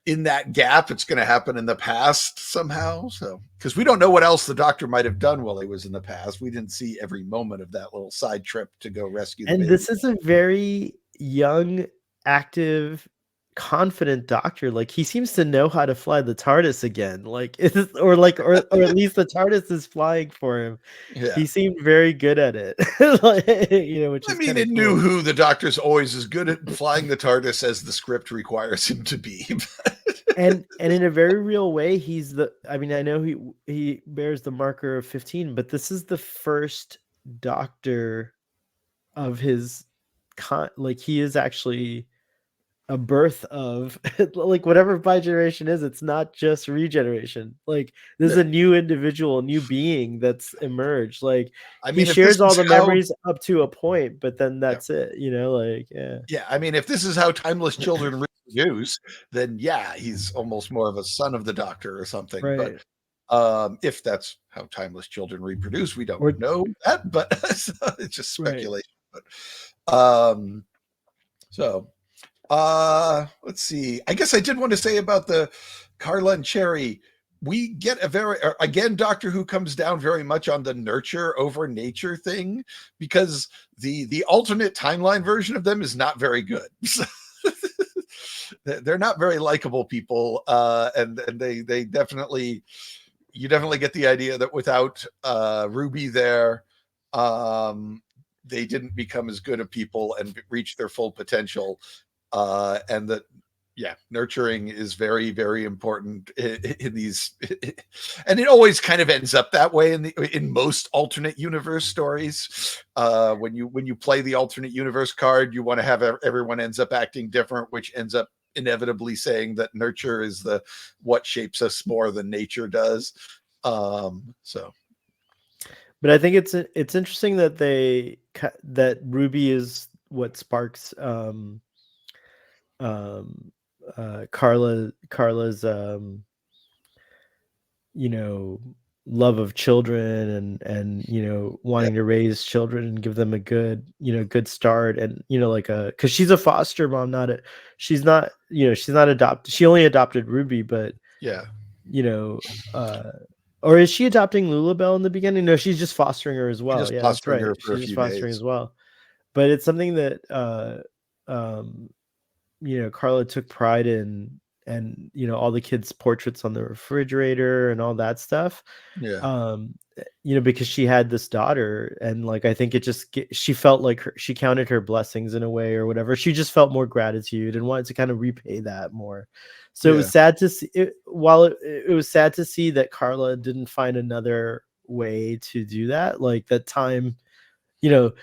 in that gap. It's going to happen in the past somehow. So, because we don't know what else the doctor might have done while he was in the past. We didn't see every moment of that little side trip to go rescue the
And
baby.
this is a very young, active, confident doctor. Like he seems to know how to fly the TARDIS again. Like or at least the TARDIS is flying for him.
Yeah.
He seemed very good at it. Like, which
I
is
mean,
kind of
in New
cool.
Who, the Doctor's always as good at flying the TARDIS as the script requires him to be.
And in a very real way, he's the I mean, I know he bears the marker of 15, but this is the first doctor of his like he is actually a birth of like whatever bi-generation is. It's not just regeneration. Like this is
No.
a new individual, a new being that's emerged. Like
I
he
mean, if this
shares all
is
the
how,
memories up to a point, but then
yeah,
that's it, like yeah.
yeah. I mean, if this is how timeless children reproduce, then yeah, he's almost more of a son of the Doctor or something. But
Right.
if that's how timeless children reproduce, we don't
Or
know that, but it's just
right.
speculation. But so let's see. I guess I did want to say about the Carla and Cherry. We get a very again, Doctor Who comes down very much on the nurture over nature thing, because the alternate timeline version of them is not very good. They're not very likable people, and they definitely, you definitely get the idea that without Ruby there, they didn't become as good of people and reach their full potential, and that, yeah, nurturing is very, very important in these, and it always kind of ends up that way in most alternate universe stories. When you play the alternate universe card, you want to have everyone ends up acting different, which ends up inevitably saying that nurture is the what shapes us more than nature does. So
But I think it's interesting that that Ruby is what sparks um Carla's you know love of children and
yeah,
wanting to raise children and give them a good good start, and like because she's a foster mom, not a she's not adopted, she only adopted Ruby, but
yeah,
you know uh or is she adopting Lulabelle in the beginning? No, she's just fostering her as
you're
well.
just
Yeah, that's
fostering
right,
her for a
she's just
few
fostering
days.
as well. But it's something that um Carla took pride in, and all the kids' portraits on the refrigerator and all that stuff.
Yeah,
Because she had this daughter, and like I think it just she felt like she counted her blessings in a way or whatever. She just felt more gratitude and wanted to kind of repay that more. So it
yeah,
was sad to see while it was sad to see that Carla didn't find another way to do that, like that time, you know,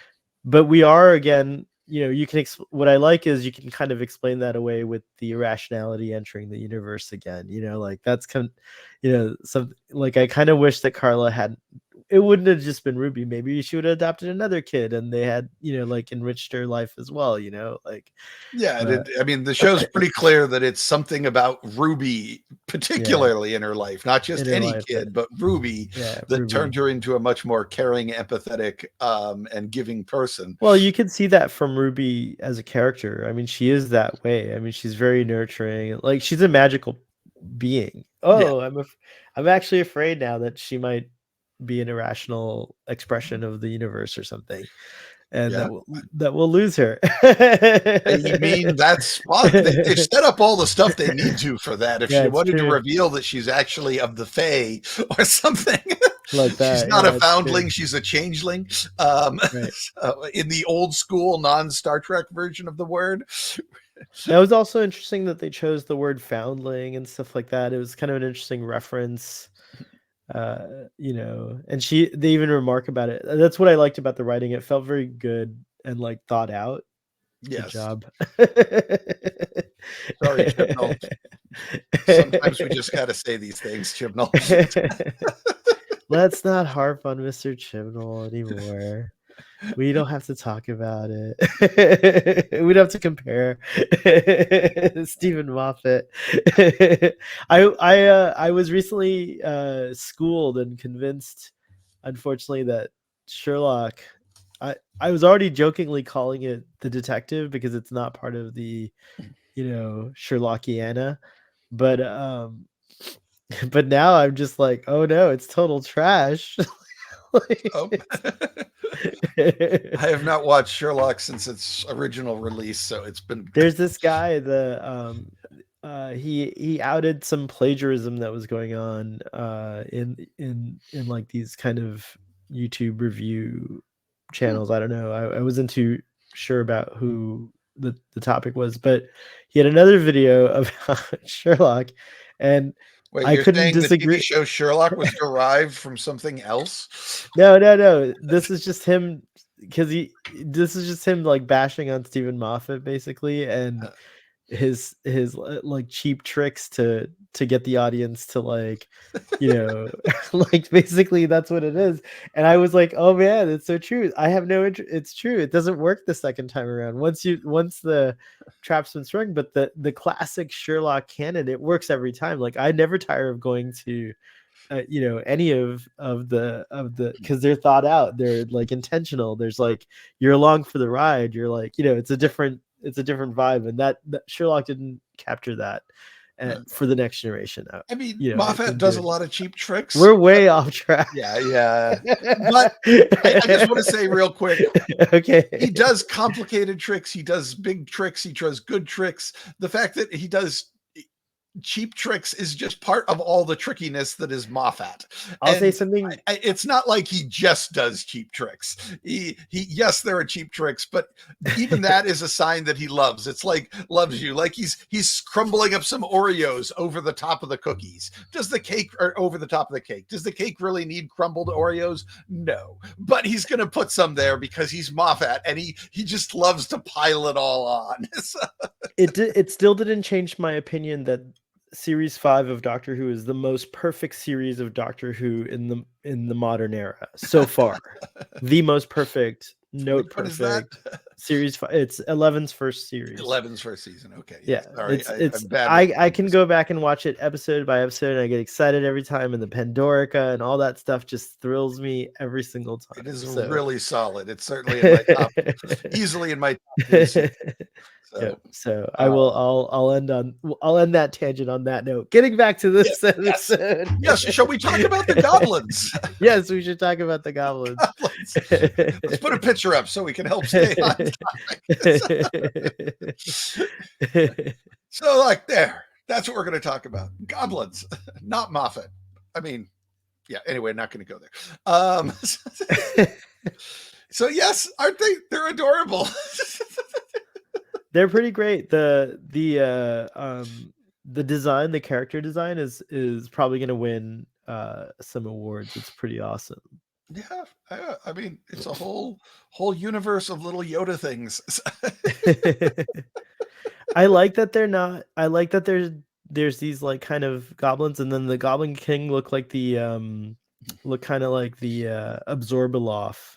but we are again, you can what I like is you can kind of explain that away with the irrationality entering the universe again, like that's kind of, some like I kind of wish that Carla had, it wouldn't have just been Ruby, maybe she would have adopted another kid and they had like enriched her life as well, like
yeah.
but
I mean, the show's pretty clear that it's something about Ruby,
yeah,
particularly in her life, not
in
just
her
any
life,
kid, but Ruby,
yeah,
that
Ruby.
turned her into a much more caring, empathetic, and giving person.
Well, you can see that from Ruby as a character. I mean, she is that way. I mean, she's very nurturing. Like she's a magical being.
Yeah,
Oh, I'm actually afraid now that she might be an irrational expression of the universe or something, and
yeah.
that we'll lose her.
I mean, that's well, they've set up all the stuff they need to for that. If
Yeah,
she
it's
wanted to
true.
reveal that she's actually of the Fae or something,
Like
she's
that.
not a
Yeah, it's true.
foundling, she's a changeling. Um,
Right.
in the old school non Star Trek version of the word.
That was also interesting that they chose the word foundling and stuff like that. It was kind of an interesting reference. And they even remark about it. That's what I liked about the writing. It felt very good and like thought out. Good
Yes.
job.
Sorry, Chibnall. Sometimes we just got to say these things, Chibnall.
Let's not harp on Mr. Chibnall anymore. We don't have to talk about it. We don't have to compare Stephen Moffat. I was recently schooled and convinced, unfortunately, that Sherlock. I was already jokingly calling it the detective because it's not part of the Sherlockiana, but but now I'm just like, oh no, it's total trash.
Oh. I have not watched Sherlock since its original release, so it's been.
There's this guy, he outed some plagiarism that was going on in like these kind of YouTube review channels. I don't know. I wasn't too sure about who the topic was, but he had another video about Sherlock, and
Wait,
I
you're
couldn't
saying the TV
disagree.
show Sherlock was derived from something else?
No. This is just him because this is just him like bashing on Stephen Moffat basically, and
Uh,
his like cheap tricks to get the audience to like like basically that's what it is. And I was like, oh man, it's so true. I have no interest. It's true, it doesn't work the second time around once the trap's been sprung. But the classic Sherlock canon, it works every time. Like I never tire of going to any of the because they're thought out, they're like intentional. There's like you're along for the ride, you're like it's a different vibe, and that Sherlock didn't capture that for the next generation.
I mean,
It
Moffat
didn't do
does a
it.
lot of cheap tricks.
We're way off track.
Yeah. But I just want to say real quick,
Okay.
he does complicated tricks. He does big tricks. He does good tricks. The fact that he does cheap tricks is just part of all the trickiness that is Moffat.
I'll say
And
something.
it's not like he just does cheap tricks. Yes, there are cheap tricks, but even that is a sign that he loves you. Like he's crumbling up some Oreos over the top of the cookies. Does the cake or over the top of the cake? Does the cake really need crumbled Oreos? No, but he's going to put some there because he's Moffat, and he just loves to pile it all on.
It still didn't change my opinion that series 5 of Doctor Who is the most perfect series of Doctor Who in the modern era so far. The most perfect,
Which
note
one is that?
perfect series 5. It's 11's first series.
11's first season. Okay,
Yeah,
sorry,
it's
I'm bad. With
I can go back and watch it episode by episode, and I get excited every time, and the Pandorica and all that stuff just thrills me every single time.
It is
So
really solid. It's certainly in my top, easily in my top 3 seasons.
Yeah,
So,
so
uh,
I'll end that tangent on that note. Getting back to
yeah,
this
yes,
episode.
yes. Shall we talk about the goblins?
Yes, we should talk about the goblins.
Goblins. Let's put a picture up so we can help stay on topic. So, like, that's what we're going to talk about. Goblins, not Moffat. I mean, yeah. Anyway, not going to go there. So yes, aren't they? They're adorable.
They're pretty great. The design, the character design is probably going to win some awards. It's pretty awesome.
Yeah, I mean, it's a whole universe of little Yoda things.
I like that they're not. I like that there's these like kind of goblins, and then the Goblin King look kind of like the Absorbaloff.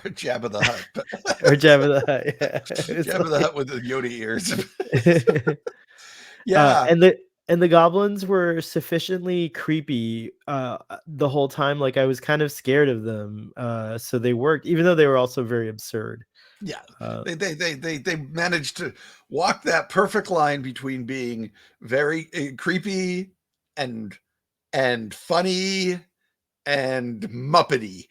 Or Jabba the Hutt.
Or Jabba the Hutt. Yeah.
Jabba the Hutt with the Yoda ears.
Yeah.
Yeah.
And the goblins were sufficiently creepy the whole time. Like I was kind of scared of them. So they worked, even though they were also very absurd.
Yeah,
Uh,
they managed to walk that perfect line between being very creepy and funny and muppety,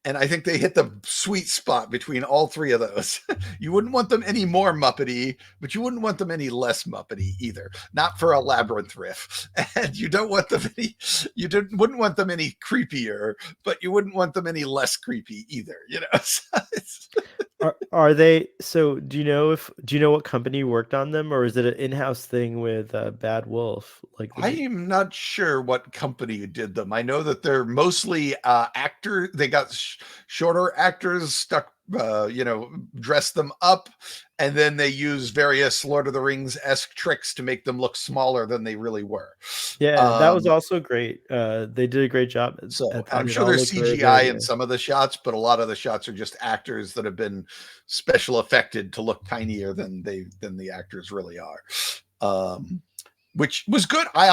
and I think they hit the sweet spot between all three of those. You wouldn't want them any more muppety, but you wouldn't want them any less muppety either. Not for a labyrinth riff, and you don't want them any. You wouldn't want them any creepier, but you wouldn't want them any less creepy either. You know, so
are they so do you know what company worked on them, or is it an in-house thing with Bad Wolf? Like
I
the
am not sure what company did them. I know that they're mostly actor. They got shorter actors stuck, dress them up, and then they use various Lord of the Rings esque tricks to make them look smaller than they really were.
Yeah, that was
Um,
also great. They did a great job
so
at that.
I'm
It
sure
all
there's
looked very
CGI
good.
in
Yeah.
some of the shots, but a lot of the shots are just actors that have been special effected to look tinier than the actors really are. Um, which was good. I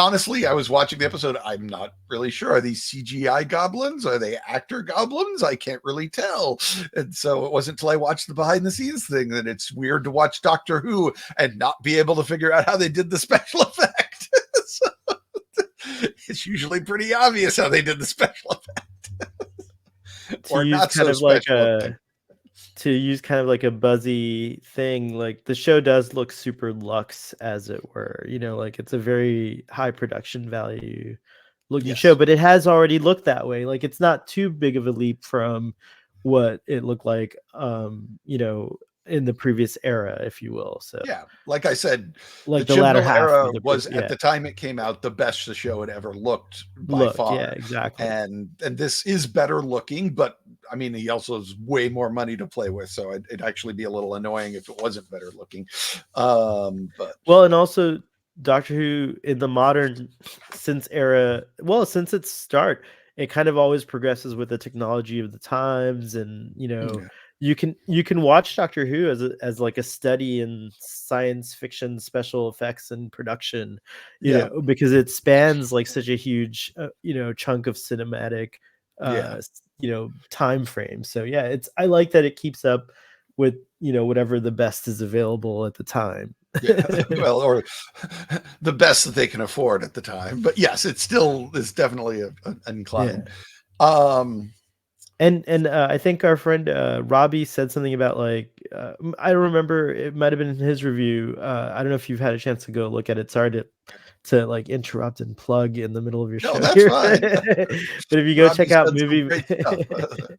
was watching the episode. I'm not really sure. Are these CGI goblins? Are they actor goblins? I can't really tell. And so it wasn't until I watched the behind the scenes thing that it's weird to watch Doctor Who and not be able to figure out how they did the special effect. So it's usually pretty obvious how they did the special effect
To
or
use
not
kind
so
of like
special effect.
a to use kind of like a buzzy thing, like the show does look super luxe, as it were. Like it's a very high production value looking show,
Yes.
but it has already looked that way. Like it's not too big of a leap from what it looked like, in the previous era, if you will. So
Yeah, like I said, the
like the latter
Chibnall
half
era
of the
was at
yeah,
the time it came out the best the show had ever looked by
looked, yeah,
far,
exactly.
and this is better looking, but I mean he also has way more money to play with, so it'd actually be a little annoying if it wasn't better looking. But
Well, and also Doctor Who in the modern since its start, it kind of always progresses with the technology of the times, and
yeah,
you can watch Doctor Who as like a study in science fiction special effects and production,
yeah,
because it spans like such a huge chunk of cinematic
yeah,
time frame. So yeah, I like that it keeps up with whatever the best is available at the time.
yeah. Well, or the best that they can afford at the time. But yes, it still is definitely an incline.
Yeah.
Um,
And I think our friend Robbie said something about like I don't remember, it might have been in his review. I don't know if you've had a chance to go look at it. Sorry to like interrupt and plug in the middle of your
no,
show
that's
here.
fine.
But if you go check
Robbie's
out
done some
movie
great stuff.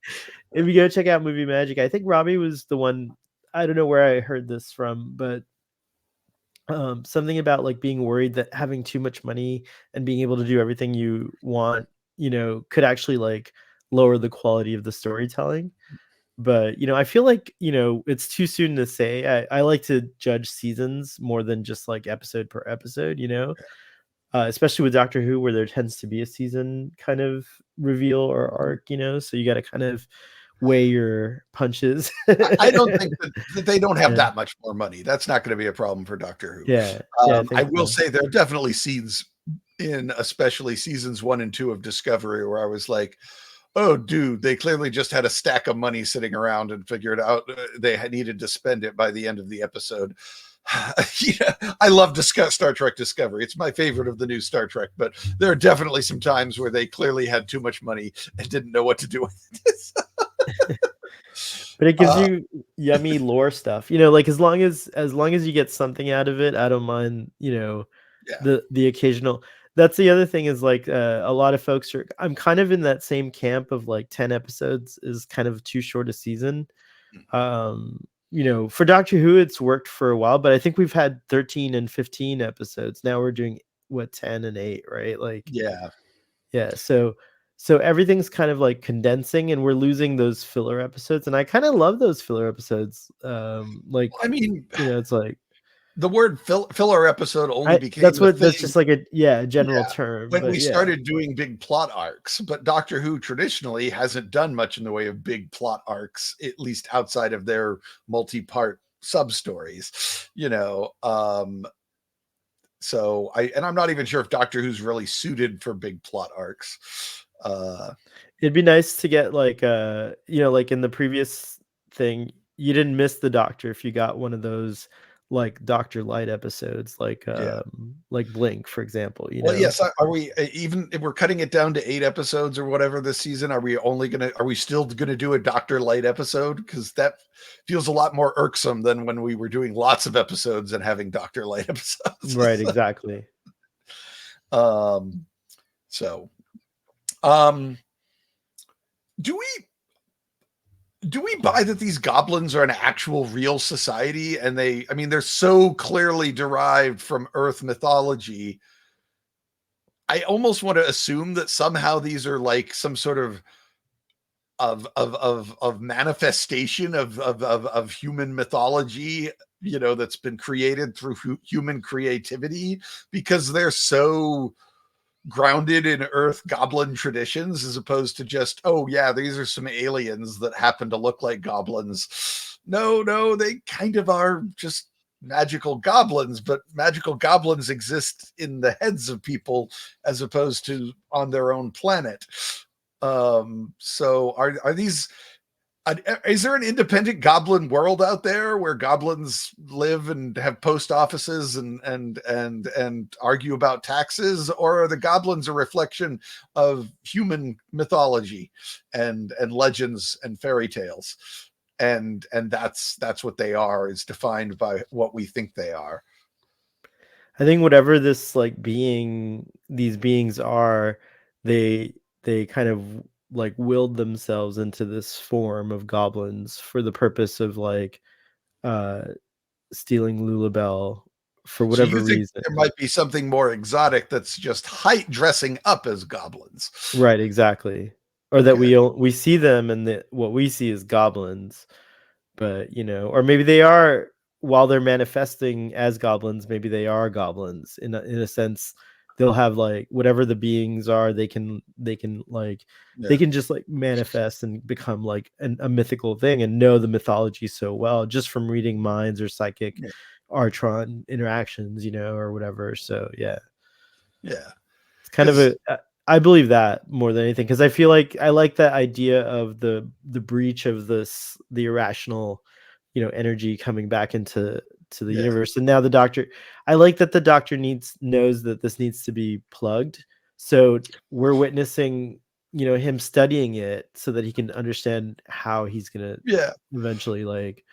if you go check out Movie Magic, I think Robbie was the one. I don't know where I heard this from, but something about like being worried that having too much money and being able to do everything you want, could actually like lower the quality of the storytelling. But I feel like it's too soon to say. I like to judge seasons more than just like episode per episode, especially with Doctor Who, where there tends to be a season kind of reveal or arc, so you got to kind of weigh your punches.
I don't think that they don't have
Yeah,
that much more money. That's not going to be a problem for Doctor Who.
yeah, yeah, I
I
think
will
so.
say there are definitely scenes in, especially seasons 1 and 2 of Discovery, where I was like, "Oh, dude, they clearly just had a stack of money sitting around and figured out they had needed to spend it by the end of the episode." Yeah, I love Star Trek Discovery. It's my favorite of the new Star Trek, but there are definitely some times where they clearly had too much money and didn't know what to do with it.
But it gives
uh,
you yummy lore stuff. Like as long as you get something out of it, I don't mind,
yeah.
the occasional. That's the other thing is like a lot of folks I'm kind of in that same camp of like 10 episodes is kind of too short a season. For Doctor Who it's worked for a while, but I think we've had 13 and 15 episodes. Now we're doing what 10 and 8, right? Like
Yeah.
yeah, so everything kind of like condensing, and we're losing those filler episodes, and I kind of love those filler episodes.
I mean,
It's like
the word filler episode only
I
became a
that's
thing,
just like a general
yeah,
term,
when
but
we
yeah.
started doing big plot arcs. But Doctor Who traditionally hasn't done much in the way of big plot arcs, at least outside of their multi-part sub stories. So I'm not even sure if Doctor Who's really suited for big plot arcs. Uh,
It'd be nice to get like like in the previous thing, you didn't miss the Doctor if you got one of those like Doctor Light episodes,
Yeah.
like Blink, for example. You
Well,
know,
yes. Are we even if we're cutting it down to 8 episodes or whatever this season? Are we still gonna do a Doctor Light episode? Because that feels a lot more irksome than when we were doing lots of episodes and having Doctor Light
right?
episodes.
Exactly.
um. So, um, do we buy that these goblins are an actual real society? And I mean, they're so clearly derived from Earth mythology. I almost want to assume that somehow these are like some sort of manifestation of human mythology, that's been created through human creativity, because they're so grounded in earth goblin traditions, as opposed to just, oh yeah, these are some aliens that happen to look like goblins. No, they kind of are just magical goblins, but magical goblins exist in the heads of people as opposed to on their own planet. So are these is there an independent goblin world out there where goblins live and have post offices and argue about taxes, or are the goblins a reflection of human mythology and legends and fairy tales? And that's what they are, is defined by what we think they are.
I think whatever this like these beings are, they kind of like willed themselves into this form of goblins for the purpose of like uh stealing Lulabelle for
So
whatever
you think
reason.
there might be something more exotic that's just height dressing up as goblins?
Right, exactly. Or that
Okay.
we see them and that what we see is goblins. But, or maybe they are, while they're manifesting as goblins, maybe they are goblins in a sense. They'll have like whatever the beings are, they
Yeah.
can just like manifest and become like a mythical thing and know the mythology so well just from reading minds or psychic
Yeah.
Artron interactions, or whatever. So yeah,
Yeah.
it's kind of
Because
I believe that more than anything, because I feel like I like that idea of the breach of the irrational, energy coming back to the
yeah.
universe. And now the Doctor, I like that the Doctor knows that this needs to be plugged. So we're witnessing, him studying it so that he can understand how he's gonna
Yeah.
eventually like,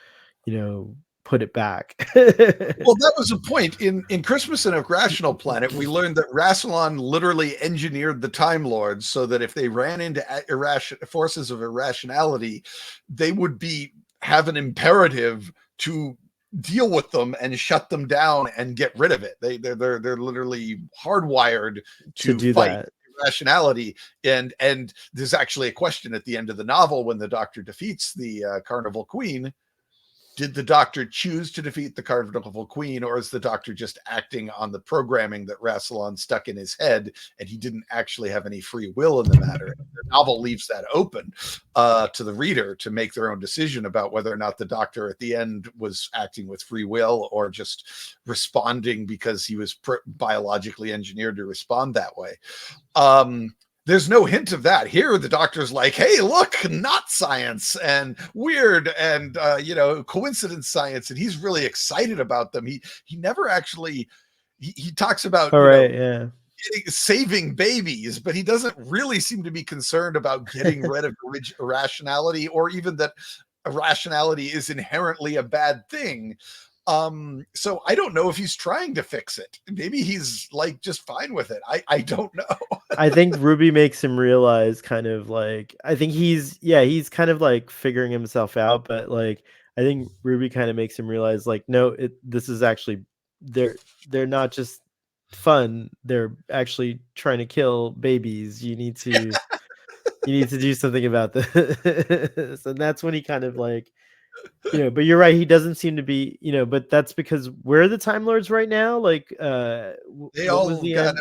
put it back.
Well, that was a point in Christmas in a Rational Planet. We learned that Rassilon literally engineered the Time Lords so that if they ran into forces of irrationality, they would have an imperative to deal with them and shut them down and get rid of it. They're literally hardwired
To
to
do
fight
that.
irrationality. And there's actually a question at the end of the novel when the Doctor defeats the Carnival Queen. Did the Doctor choose to defeat the Carnival Queen, or is the Doctor just acting on the programming that Rassilon stuck in his head, and he didn't actually have any free will in the matter? The novel leaves that open to the reader to make their own decision about whether or not the Doctor at the end was acting with free will or just responding because he was biologically engineered to respond that way. There's no hint of that here. The Doctor's like, hey, look, not science and weird and coincidence science, and he's really excited about them. He never actually he talks about
All right, yeah.
saving babies, but he doesn't really seem to be concerned about getting rid of irrationality, or even that irrationality is inherently a bad thing. So I don't know if he's trying to fix it. Maybe he's like just fine with it. I don't know.
I think Ruby makes him realize kind of like, I think he's kind of like figuring himself out, but like I think Ruby kind of makes him realize like, no, this is actually, they're not just fun, they're actually trying to kill babies. You need to do something about this. And that's when he kind of like, but you're right, he doesn't seem to be, but that's because where are the Time Lords right now? Like
They
what was
all
the
got
end?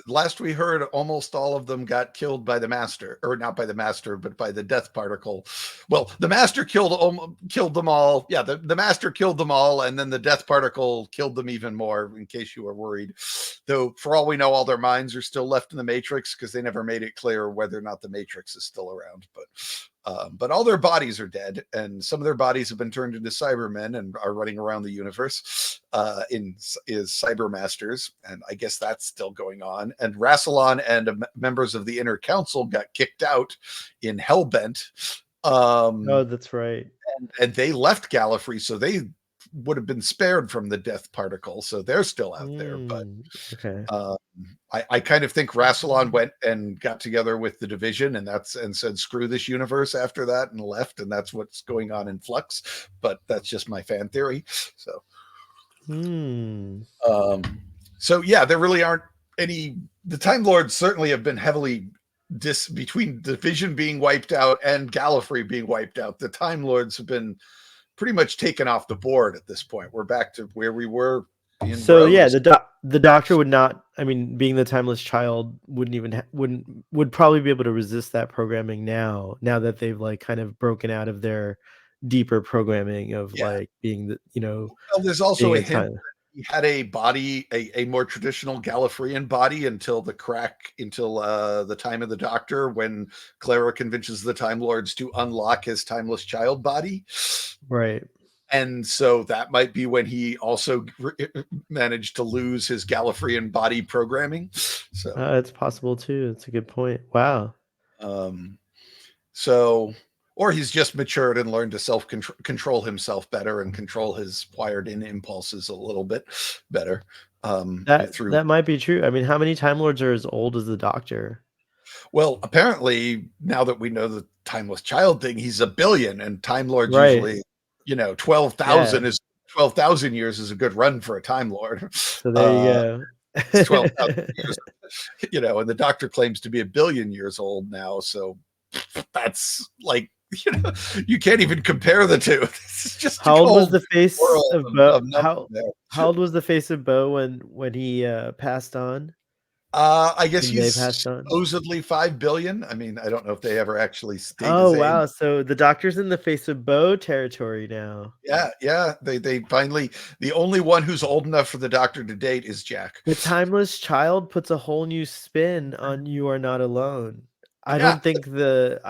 last we heard, almost all of them got killed by the Master, or not by the Master, but by the Death Particle. Well, the Master killed them all. Yeah, the Master killed them all, and then the Death Particle killed them even more, in case you were worried. Though, for all we know, all their minds are still left in the Matrix, because they never made it clear whether or not the Matrix is still around. But But all their bodies are dead, and some of their bodies have been turned into Cybermen and are running around the universe is Cybermasters, and I guess that's still going on. And Rassilon and members of the Inner Council got kicked out in Hellbent.
Oh, that's right.
And they left Gallifrey, so they would have been spared from the death particle, so they're still out there. But
Okay.
I kind of think Rassilon went and got together with the Division, and said screw this universe after that and left, and that's what's going on in Flux. But that's just my fan theory. So, so yeah, there really aren't any. The Time Lords certainly have been heavily between Division being wiped out and Gallifrey being wiped out. The Time Lords have been pretty much taken off the board at this point. We're back to where we were in
So
Rose.
yeah, the Doctor would not. I mean, being the timeless child, would probably be able to resist that programming now. Now that they've like kind of broken out of their deeper programming of like being the
Well, there's also
being
a hint that he had a body, a more traditional Gallifreyan body until the time of the Doctor, when Clara convinces the Time Lords to unlock his timeless child body.
Right.
And so that might be when he also managed to lose his Gallifreyan body programming. So
it's possible too. That's a good point. Wow.
So, or he's just matured and learned to control himself better and control his wired-in impulses a little bit better.
That might be true. I mean, how many Time Lords are as old as the Doctor?
Well, apparently, now that we know the timeless child thing, he's 1 billion, and Time Lords usually, 12,000 is 12,000 years is a good run for a Time Lord.
So there you go.
It's 12,000 years, and the Doctor claims to be 1 billion years old now. So that's like, you can't even compare the two. This is just
how old was the face of Bo? How old was the face of Bo when he passed on?
I guess he's supposedly 5 billion. I mean, I don't know if they ever actually stayed his age.
Wow. So the Doctor's in the face of Bo territory now.
Yeah. They finally, the only one who's old enough for the Doctor to date is Jack.
The timeless child puts a whole new spin on "You Are Not Alone." I don't think the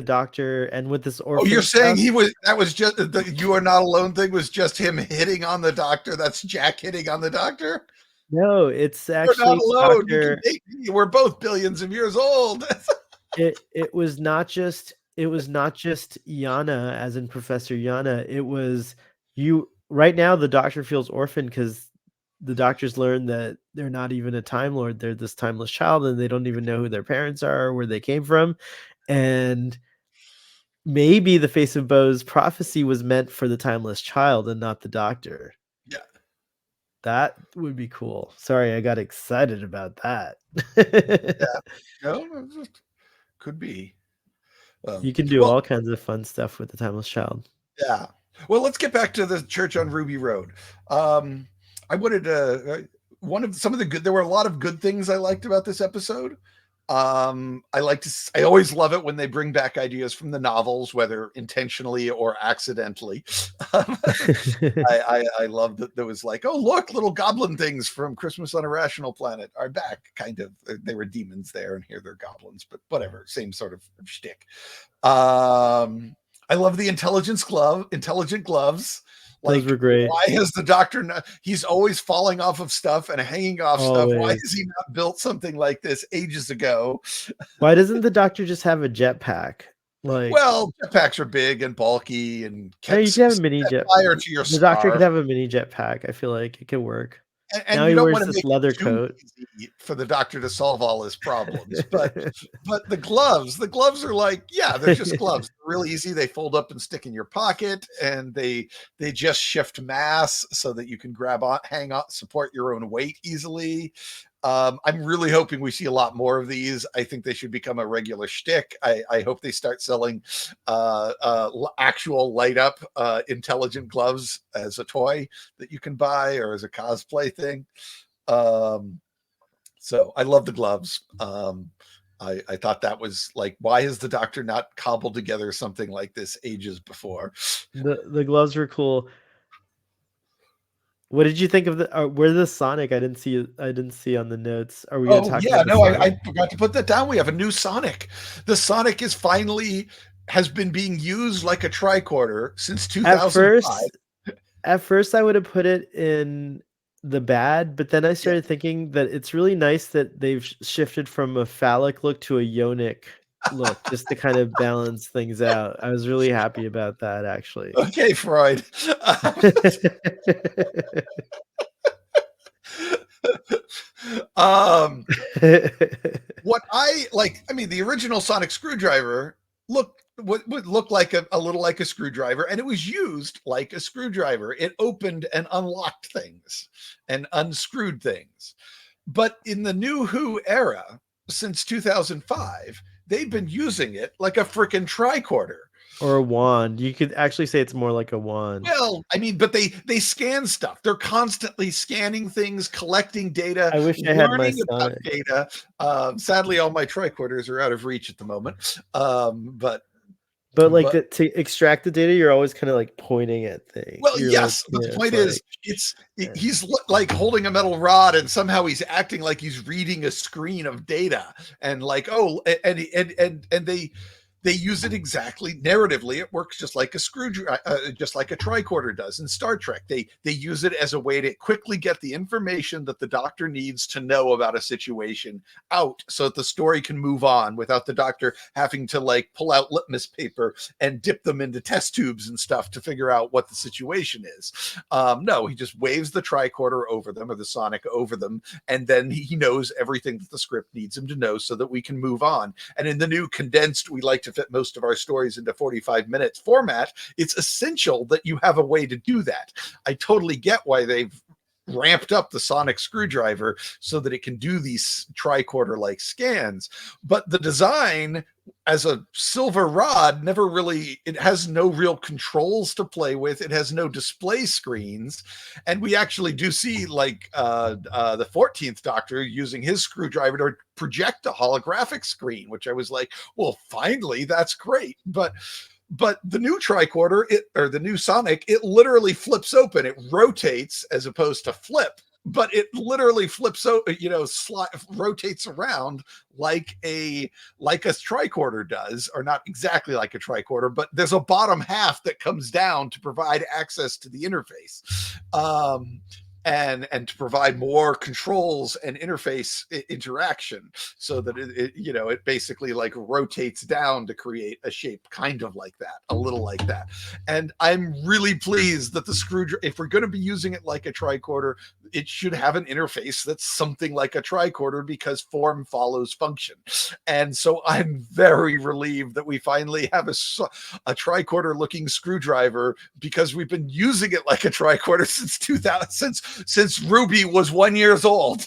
Doctor, and with this orphan.
Oh, you're saying that was just the "You Are Not Alone" thing was just him hitting on the Doctor? That's Jack hitting on the Doctor?
No, it's actually
You're not alone. You can date me. We're both billions of years old.
it was not just Yana, as in Professor Yana. It was you. Right now, the Doctor feels orphaned because the Doctors learned that they're not even a Time Lord. They're this timeless child, and they don't even know who their parents are or where they came from. And maybe the face of Bo's prophecy was meant for the timeless child and not the Doctor.
Yeah.
That would be cool. Sorry, I got excited about that.
No, could be.
You can do all kinds of fun stuff with the timeless child.
Yeah. Well, let's get back to the church on Ruby Road. I wanted to there were a lot of good things I liked about this episode. I always love it when they bring back ideas from the novels, whether intentionally or accidentally. I love that there was like, oh, look, little goblin things from Christmas on a Rational Planet are back. Kind of, they were demons there, and here they're goblins, but whatever, same sort of shtick. I love the intelligent gloves. Like,
those were great.
Why has the Doctor he's always falling off of stuff and hanging off stuff? Why has he not built something like this ages ago?
Why doesn't the Doctor just have a jetpack?
Well, jetpacks are big and bulky, and
you can have a mini jetpack.
Fire to your
the Doctor could have a mini jetpack. I feel like it could work.
And
now
you
he
don't
wears
want to
this
make
leather
it
coat
easy for the Doctor to solve all his problems. But the gloves are like, they're just gloves. They're really easy. They fold up and stick in your pocket, and they just shift mass so that you can grab on, hang on, support your own weight easily. I'm really hoping we see a lot more of these. I think they should become a regular shtick. I hope they start selling actual light up intelligent gloves as a toy that you can buy or as a cosplay thing. So I love the gloves. I thought that was like, why has the Doctor not cobbled together something like this ages before?
The gloves were cool. What did you think of the where the Sonic? I didn't see on the notes. Are we gonna
Oh
talk
yeah,
about the
no,
Sonic?
I forgot to put that down. We have a new Sonic. The Sonic is finally has been being used like a tricorder since
At
2005.
first, I would have put it in the bad, but then I
Yeah.
started thinking that it's really nice that they've shifted from a phallic look to a yonic look just to kind of balance things out. I was really happy about that actually.
Okay, Freud. um, what I like, I mean, the original sonic screwdriver looked would look like a little like a screwdriver, and it was used like a screwdriver. It opened and unlocked things and unscrewed things. But in the new Who era, since 2005, they've been using it like a freaking tricorder.
Or a wand. You could actually say it's more like a wand.
Well, I mean, but they scan stuff. They're constantly scanning things, collecting data,
I wish I had my
learning about
Sonic.
data. Sadly, all my tricorders are out of reach at the moment.
But like
But
to extract the data, you're always kind of like pointing at things.
well,
You're like,
yes, but the
yeah, it's
point is,
like eh.
he's like holding a metal rod, and somehow he's acting like he's reading a screen of data, and like and they use it exactly narratively. It works just like a screwdriver, just like a tricorder does in Star Trek. They use it as a way to quickly get the information that the Doctor needs to know about a situation out, so that the story can move on without the Doctor having to like pull out litmus paper and dip them into test tubes and stuff to figure out what the situation is. No, he just waves the tricorder over them or the Sonic over them, and then he knows everything that the script needs him to know so that we can move on. And in the new condensed, we like to fit most of our stories into 45 minutes format, it's essential that you have a way to do that. I totally get why they've ramped up the sonic screwdriver so that it can do these tricorder like scans, but the design as a silver rod never really, it has no real controls to play with, it has no display screens, and we actually do see like the 14th Doctor using his screwdriver to project a holographic screen, which I was like, well, finally, that's great. But the new tricorder, or the new Sonic, it literally flips open. It rotates as opposed to flip, but it literally flips rotates around like a tricorder does, or not exactly like a tricorder, but there's a bottom half that comes down to provide access to the interface. And to provide more controls and interface interaction, so that it basically like rotates down to create a shape kind of like that, a little like that. And I'm really pleased that the screwdriver, if we're going to be using it like a tricorder, it should have an interface that's something like a tricorder, because form follows function. And so I'm very relieved that we finally have a tricorder looking screwdriver, because we've been using it like a tricorder since 2000, since Ruby was 1 year old.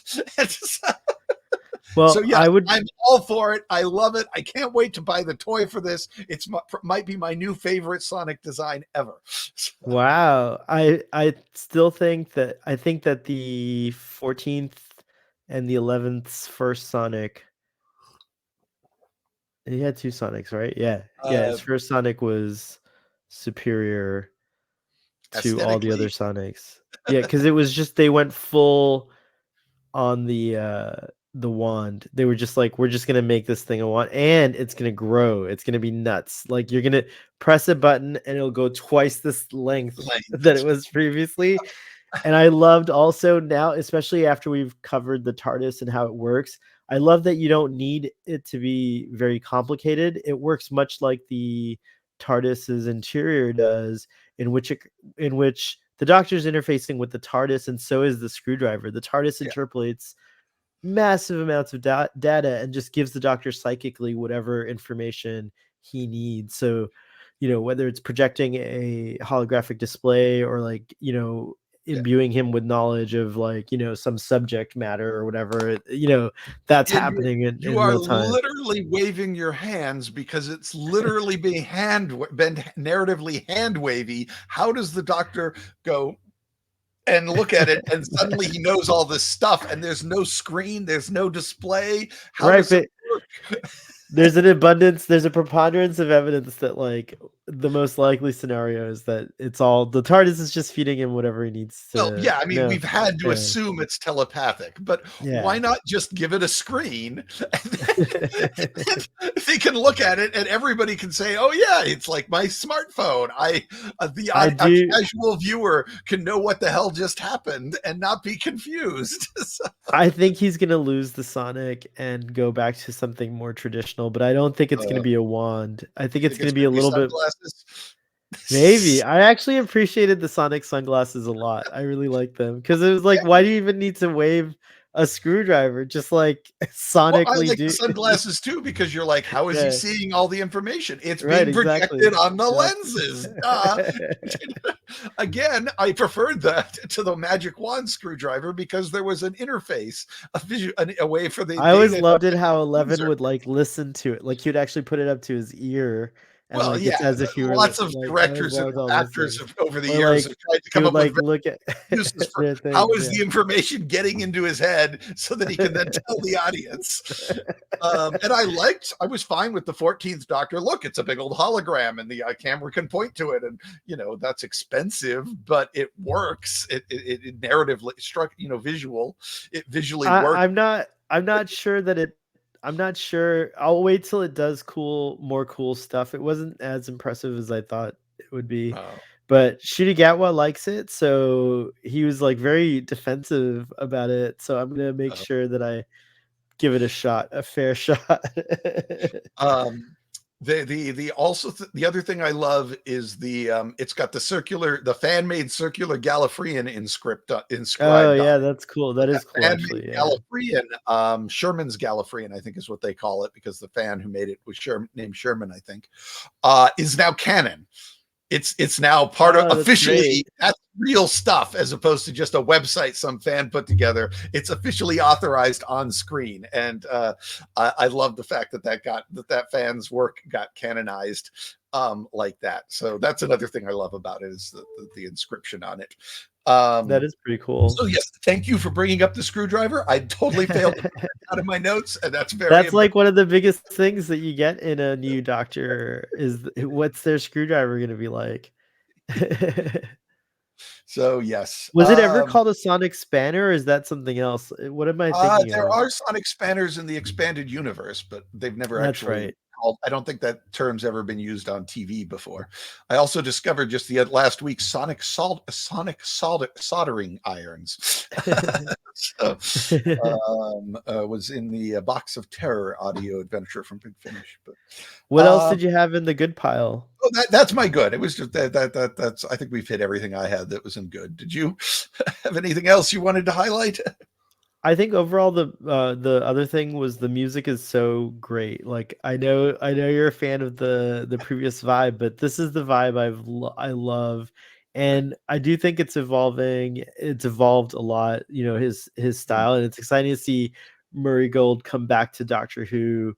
well,
So yeah,
I would
I'm all for it. I love it. I can't wait to buy the toy for this. It's might be my new favorite Sonic design ever.
wow. I still think that the 14th and the 11th's first Sonic. He had two Sonics, right? Yeah. Yeah,
Uh,
his first Sonic was superior to all the other
Aesthetically,
Sonics. Yeah, because it was just they went full on the wand. They were just like, we're just gonna make this thing a wand, and it's gonna grow. It's gonna be nuts. Like you're gonna press a button and it'll go twice this length that it was previously. And I loved also now, especially after we've covered the TARDIS and how it works, I love that you don't need it to be very complicated. It works much like the TARDIS's interior does, in which the Doctor's interfacing with the TARDIS, and so is the screwdriver. The TARDIS
yeah.
interpolates massive amounts of data and just gives the Doctor psychically whatever information he needs. So, whether it's projecting a holographic display or like,
Yeah.
imbuing him with knowledge of like, some subject matter or whatever, that's
And
happening
you
in
are
real time.
literally waving your hands, because it's literally been narratively hand wavy. How does the Doctor go and look at it, and suddenly he knows all this stuff, and there's no screen, there's no display? How
Right,
does it
but
work?
there's a preponderance of evidence that like the most likely scenario is that it's all the TARDIS is just feeding him whatever he needs
Well,
to
yeah, I mean,
know.
we've had to
Yeah.
assume it's telepathic, but why
Yeah.
not just give it a screen? They can look at it and everybody can say, "Oh yeah, it's like my smartphone."
I
A
do
casual viewer can know what the hell just happened and not be confused. So,
I think he's gonna lose the Sonic and go back to something more traditional, but I don't think it's gonna
uh,
be a wand. I think
you
it's
think
gonna
it's
be
going
a
to be
little bit.
sunglasses?
Maybe. I actually appreciated the Sonic sunglasses a lot. I really like them because it was like,
Yeah.
why do you even need to wave a screwdriver? Just like
Well, I
sonically
like the
do.
sunglasses too because you're like, how is he
Yeah,
seeing all the information? It's
right,
being
exactly.
projected on the
Yep.
lenses. Duh. Again, I preferred that to the magic wand screwdriver because there was an interface, a way for the
I always
data to
loved it
get to
how
the
11
user.
would like listen to it. Like he would actually put it up to his ear and
Well,
like
yeah,
it's as if you were
lots of
like I always
directors and
loved all those
actors
things.
over the
Or
years
like
have tried to
he
come
would
up with
like look at
uses for
their
how
things.
is
Yeah.
the information getting into his head so that he can then tell the audience. And I was fine with the 14th Doctor. Look, it's a big old hologram, and the camera can point to it, and that's expensive, but it works. It narratively struck, visual. It visually works.
I'm not sure that it I'm not sure. I'll wait till it does more cool stuff. It wasn't as impressive as I thought it would be.
Oh,
But Shirigatwa likes it, so he was like very defensive about it. So I'm gonna make
oh.
sure that I give it a shot, a fair shot.
Um, the other thing I love is it's got the fan made circular Gallifreyan
Oh
inscribed on
yeah,
it.
that's cool. That
That
is cool
fan made
actually. Yeah.
Gallifreyan, Sherman's Gallifreyan, I think is what they call it because the fan who made it was named Sherman, I think, is now canon. It's now part of
Oh, that's
officially
great.
that's real stuff as opposed to just a website some fan put together. It's officially authorized on screen, and I love the fact that fan's work got canonized like that. So that's another thing I love about it is the inscription on it.
That
Um,
is pretty cool.
so yes, thank you for bringing up the screwdriver. I totally failed to put that out of my notes, and that's very
That's
embarrassing.
like one of the biggest things that you get in a new doctor is what's their screwdriver gonna be like?
So yes,
Was it ever called a sonic spanner, or is that something else? What am I thinking
there
of?
are sonic spanners in the expanded universe, but they've never
That's
actually
right.
called. I don't think that term's ever been used on TV before. I also discovered just the last week soldering irons. So, was in the Box of Terror audio adventure from Big Finish. But
What else
um,
did you have in the good pile?
that's my good. It was just that's. I think we've hit everything I had that was in good. Did you have anything else you wanted to highlight?
I think overall the other thing was the music is so great. Like I know you're a fan of the previous vibe, but this is the vibe I love, and I do think it's evolving. It's evolved a lot, his style, and it's exciting to see Murray Gold come back to Doctor Who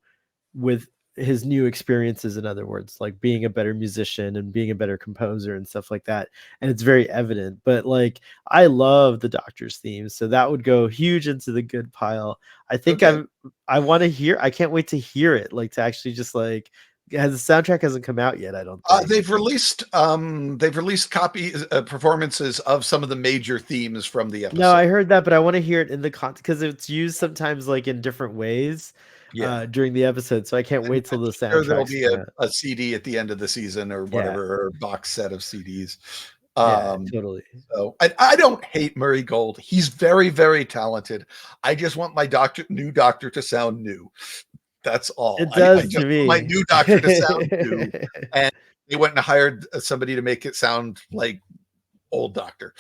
with his new experiences, in other words, like being a better musician and being a better composer and stuff like that, and it's very evident. But like I love the Doctor's theme, so that would go huge into the good pile. I think
Okay.
I want to hear, I can't wait to hear it, like to actually just like, as the soundtrack hasn't come out yet, I don't think.
They've released copies performances of some of the major themes from the
No, I
episode.
heard that, but I want to hear it in the context because it's used sometimes like in different ways
Yeah.
during the episode, so I can't
And
wait till the
I'm sure there'll
soundtracks
be
come out.
a CD at the end of the season or
Yeah,
whatever, or box set of CDs.
yeah,
Um,
totally.
so I don't hate Murray Gold. He's very, very talented. I just want my new doctor to sound new. That's all.
It
I
does
just
to
want my
me.
new doctor to sound new. And they went and hired somebody to make it sound like old doctor.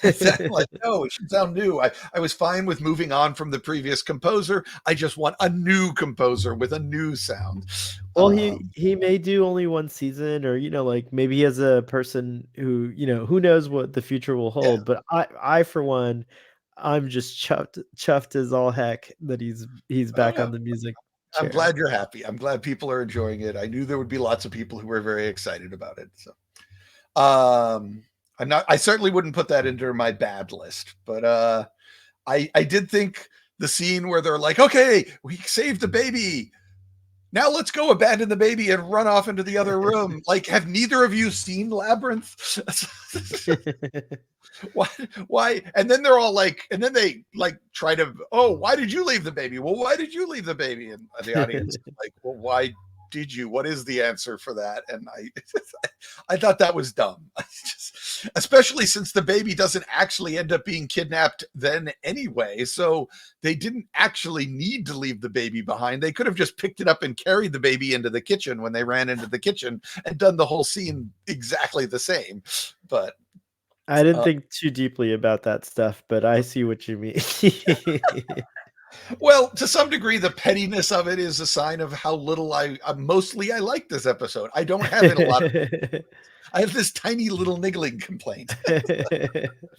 Like, no, it should sound new. I was fine with moving on from the previous composer. I just want a new composer with a new sound.
Well, he may do only one season, or like maybe he has a person who who knows what the future will
Yeah,
hold. But I for one, I'm just chuffed as all heck that he's back
uh,
on the music
I'm
chair.
glad you're happy. I'm glad people are enjoying it. I knew there would be lots of people who were very excited about it. So, um, I certainly wouldn't put that into my bad list, but I did think the scene where they're like, okay, we saved the baby. now let's go abandon the baby and run off into the other room. Like, have neither of you seen Labyrinth? why why and then they're all like, and then they like try to, oh, why did you leave the baby? Well, why did you leave the baby? And the audience is like, well, why did you? What is the answer for that? And I thought that was dumb. Especially since the baby doesn't actually end up being kidnapped then anyway, so they didn't actually need to leave the baby behind. They could have just picked it up and carried the baby into the kitchen when they ran into the kitchen and done the whole scene exactly the same. But
I didn't think too deeply about that stuff, but I see what you mean.
well, to some degree, the pettiness of it is a sign of how little I like this episode. I don't have it a lot. I have this tiny little niggling complaint.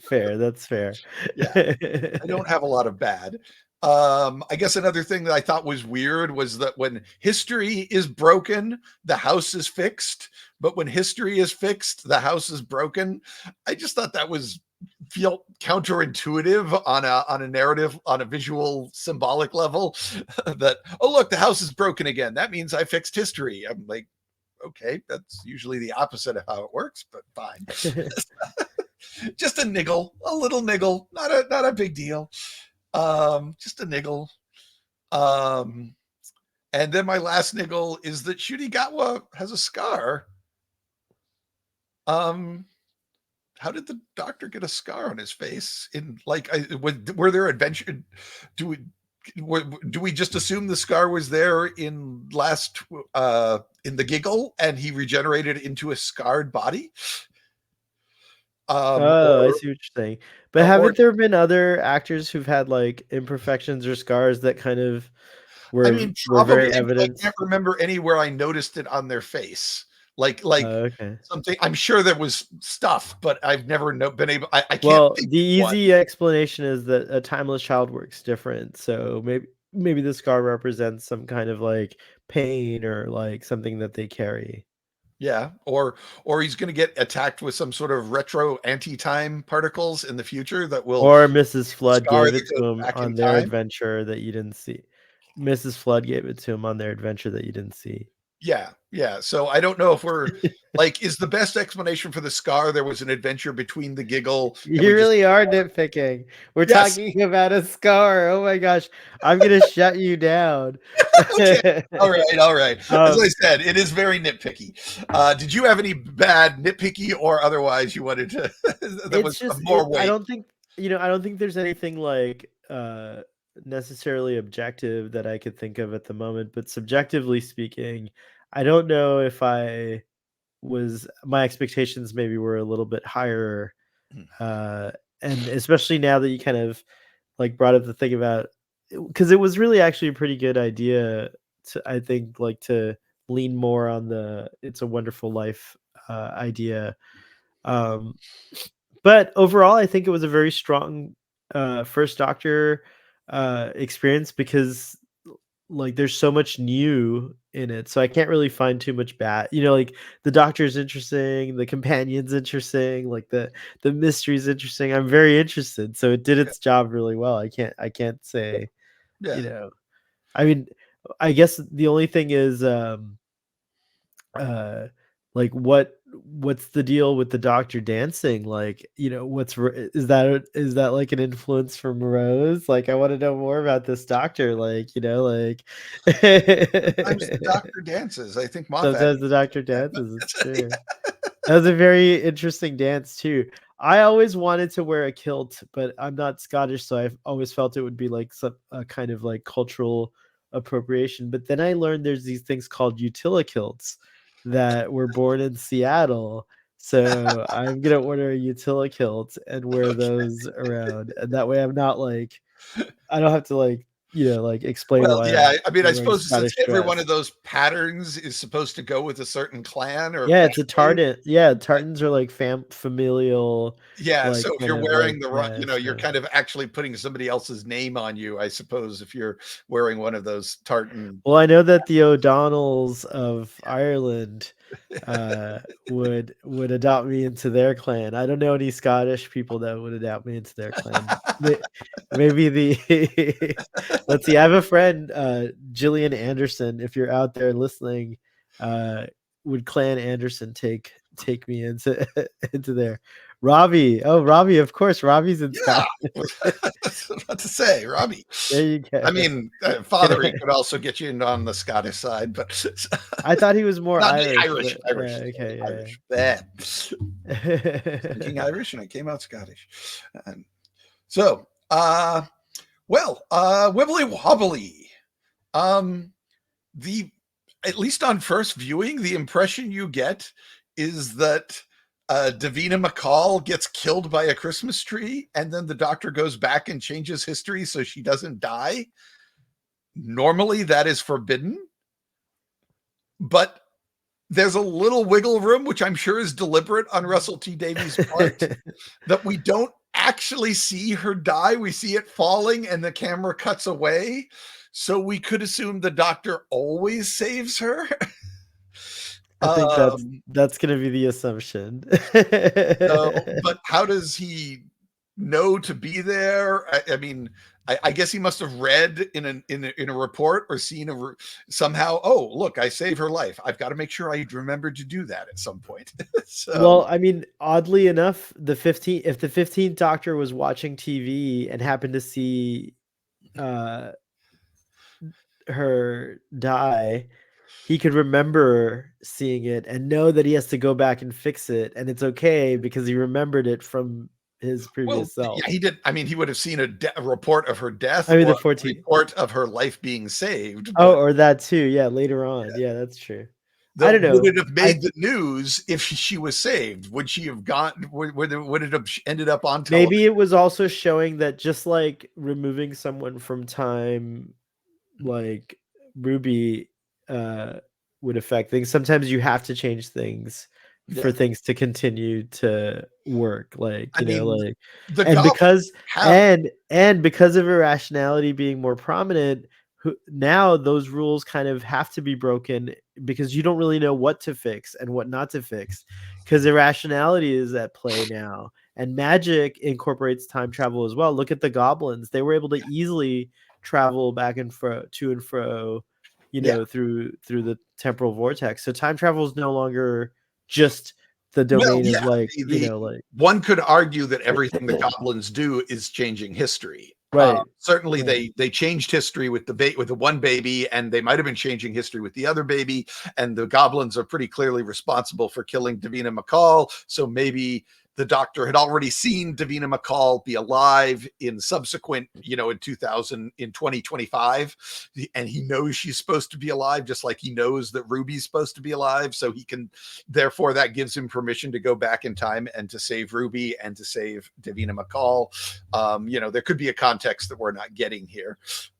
Fair, that's fair.
Yeah, I don't have a lot of bad. I guess another thing that I thought was weird was that when history is broken, the house is fixed. But when history is fixed, the house is broken. I just thought that was feel counterintuitive on a narrative, on a visual symbolic level. That, oh look, the house is broken again. That means I fixed history. I'm like, okay, that's usually the opposite of how it works, but fine. Just a niggle, a little niggle, not a big deal. Just a niggle. And then my last niggle is that Shurigawa has a scar. How did the doctor get a scar on his face? In like, were there adventure? Do we just assume the scar was there in in the giggle and he regenerated into a scarred body?
I see what you're saying. But haven't there been other actors who've had like imperfections or scars that kind of were very evident?
I can't remember anywhere I noticed it on their face. Like
okay.
something. I'm sure there was stuff, but I've never been able. I can't.
Well, the easy explanation is that a timeless child works different. So maybe the scar represents some kind of like pain or like something that they carry.
Yeah, or he's going to get attacked with some sort of retro anti-time particles in the future that will.
Or Mrs. Flood gave it to him
on
their adventure that you didn't see. Mrs. Flood gave it to him on their adventure that you didn't see.
Yeah. So I don't know if we're like, is the best explanation for the scar there was an adventure between the giggle?
You really are nitpicking. We're talking about a scar. Oh my gosh. I'm going to shut you down.
Okay. All right. As I said, it is very nitpicky. Did you have any bad nitpicky or otherwise you wanted to that was just more weight?
I don't think there's anything like necessarily objective that I could think of at the moment, but subjectively speaking, I don't know if my expectations maybe were a little bit higher, and especially now that you kind of like brought up the thing about, because it was really actually a pretty good idea to, I think, like to lean more on the It's a Wonderful Life idea, but overall I think it was a very strong first Doctor experience, because like there's so much new in it, so I can't really find too much bad. Like the Doctor's interesting, the companion's interesting, like the mystery's interesting. I'm very interested, so it did its job really well. I can't say, I mean, I guess the only thing is like what's the deal with the Doctor dancing? Like, is that like an influence from Rose? Like, I want to know more about this Doctor. Like, like
sometimes the Doctor dances. I think
sometimes the Doctor dances. It's true. That was a very interesting dance too. I always wanted to wear a kilt, but I'm not Scottish, so I've always felt it would be like a kind of like cultural appropriation. But then I learned there's these things called utilakilts that were born in Seattle. So I'm gonna order a utilikilt and wear those around, and that way I'm not like, I don't have to like explain.
Well, yeah, I mean, I suppose since every one of those patterns is supposed to go with a certain clan or
it's a tartan. Yeah, tartans are like familial.
Yeah,
like,
so if you're wearing the right, you're kind of actually putting somebody else's name on you, I suppose, if you're wearing one of those tartan.
Well, I know that the O'Donnells of Ireland would adopt me into their clan. I don't know any Scottish people that would adopt me into their clan. Maybe the let's see. I have a friend, Gillian Anderson. If you're out there listening, would Clan Anderson take me into into there? Robbie, Robbie, of course, Robbie's in
Yeah,
Scotland.
I was about to say, Robbie.
There you go.
I mean, Fathery could also get you in on the Scottish side, but
I thought he was more
not
Irish.
Irish.
But,
Irish.
yeah, okay,
Irish. Bad.
yeah.
Thinking Irish, and I came out Scottish. So, wibbly wobbly. The at least on first viewing, the impression you get is that Davina McCall gets killed by a Christmas tree, and then the doctor goes back and changes history so she doesn't die. Normally, that is forbidden, but there's a little wiggle room, which I'm sure is deliberate on Russell T Davies' part, that we don't actually see her die. We see it falling, and the camera cuts away. So we could assume the doctor always saves her.
I think that's going to be the assumption.
But how does he know to be there? I mean, I guess he must have read in a report or seen somehow. Oh, look, I saved her life. I've got to make sure I remember to do that at some point.
Well, I mean, oddly enough, if the 15th Doctor was watching TV and happened to see her die, he could remember seeing it and know that he has to go back and fix it, and it's okay because he remembered it from his previous self.
Yeah, he did. I mean, he would have seen a report of her death.
I mean,
or
the 14th
report of her life being saved.
Or that too. Yeah, later on. Yeah, that's true. I don't know.
Would it have made the news if she was saved? Would she have gone? Would it have ended up on television?
Maybe it was also showing that just like removing someone from time, like Ruby, would affect things. Sometimes you have to change things for things to continue to work. Like, and because of irrationality being more prominent, now those rules kind of have to be broken because you don't really know what to fix and what not to fix because irrationality is at play now, and magic incorporates time travel as well. Look at the goblins. They were able to easily travel back and to and fro, through the temporal vortex. So time travel is no longer just the domain of
one could argue that everything the goblins do is changing history.
Right.
Certainly they changed history with the one baby, and they might have been changing history with the other baby, and the goblins are pretty clearly responsible for killing Davina McCall. So maybe the doctor had already seen Davina McCall be alive in subsequent, in 2025, and he knows she's supposed to be alive, just like he knows that Ruby's supposed to be alive. So therefore that gives him permission to go back in time and to save Ruby and to save Davina McCall. There could be a context that we're not getting here.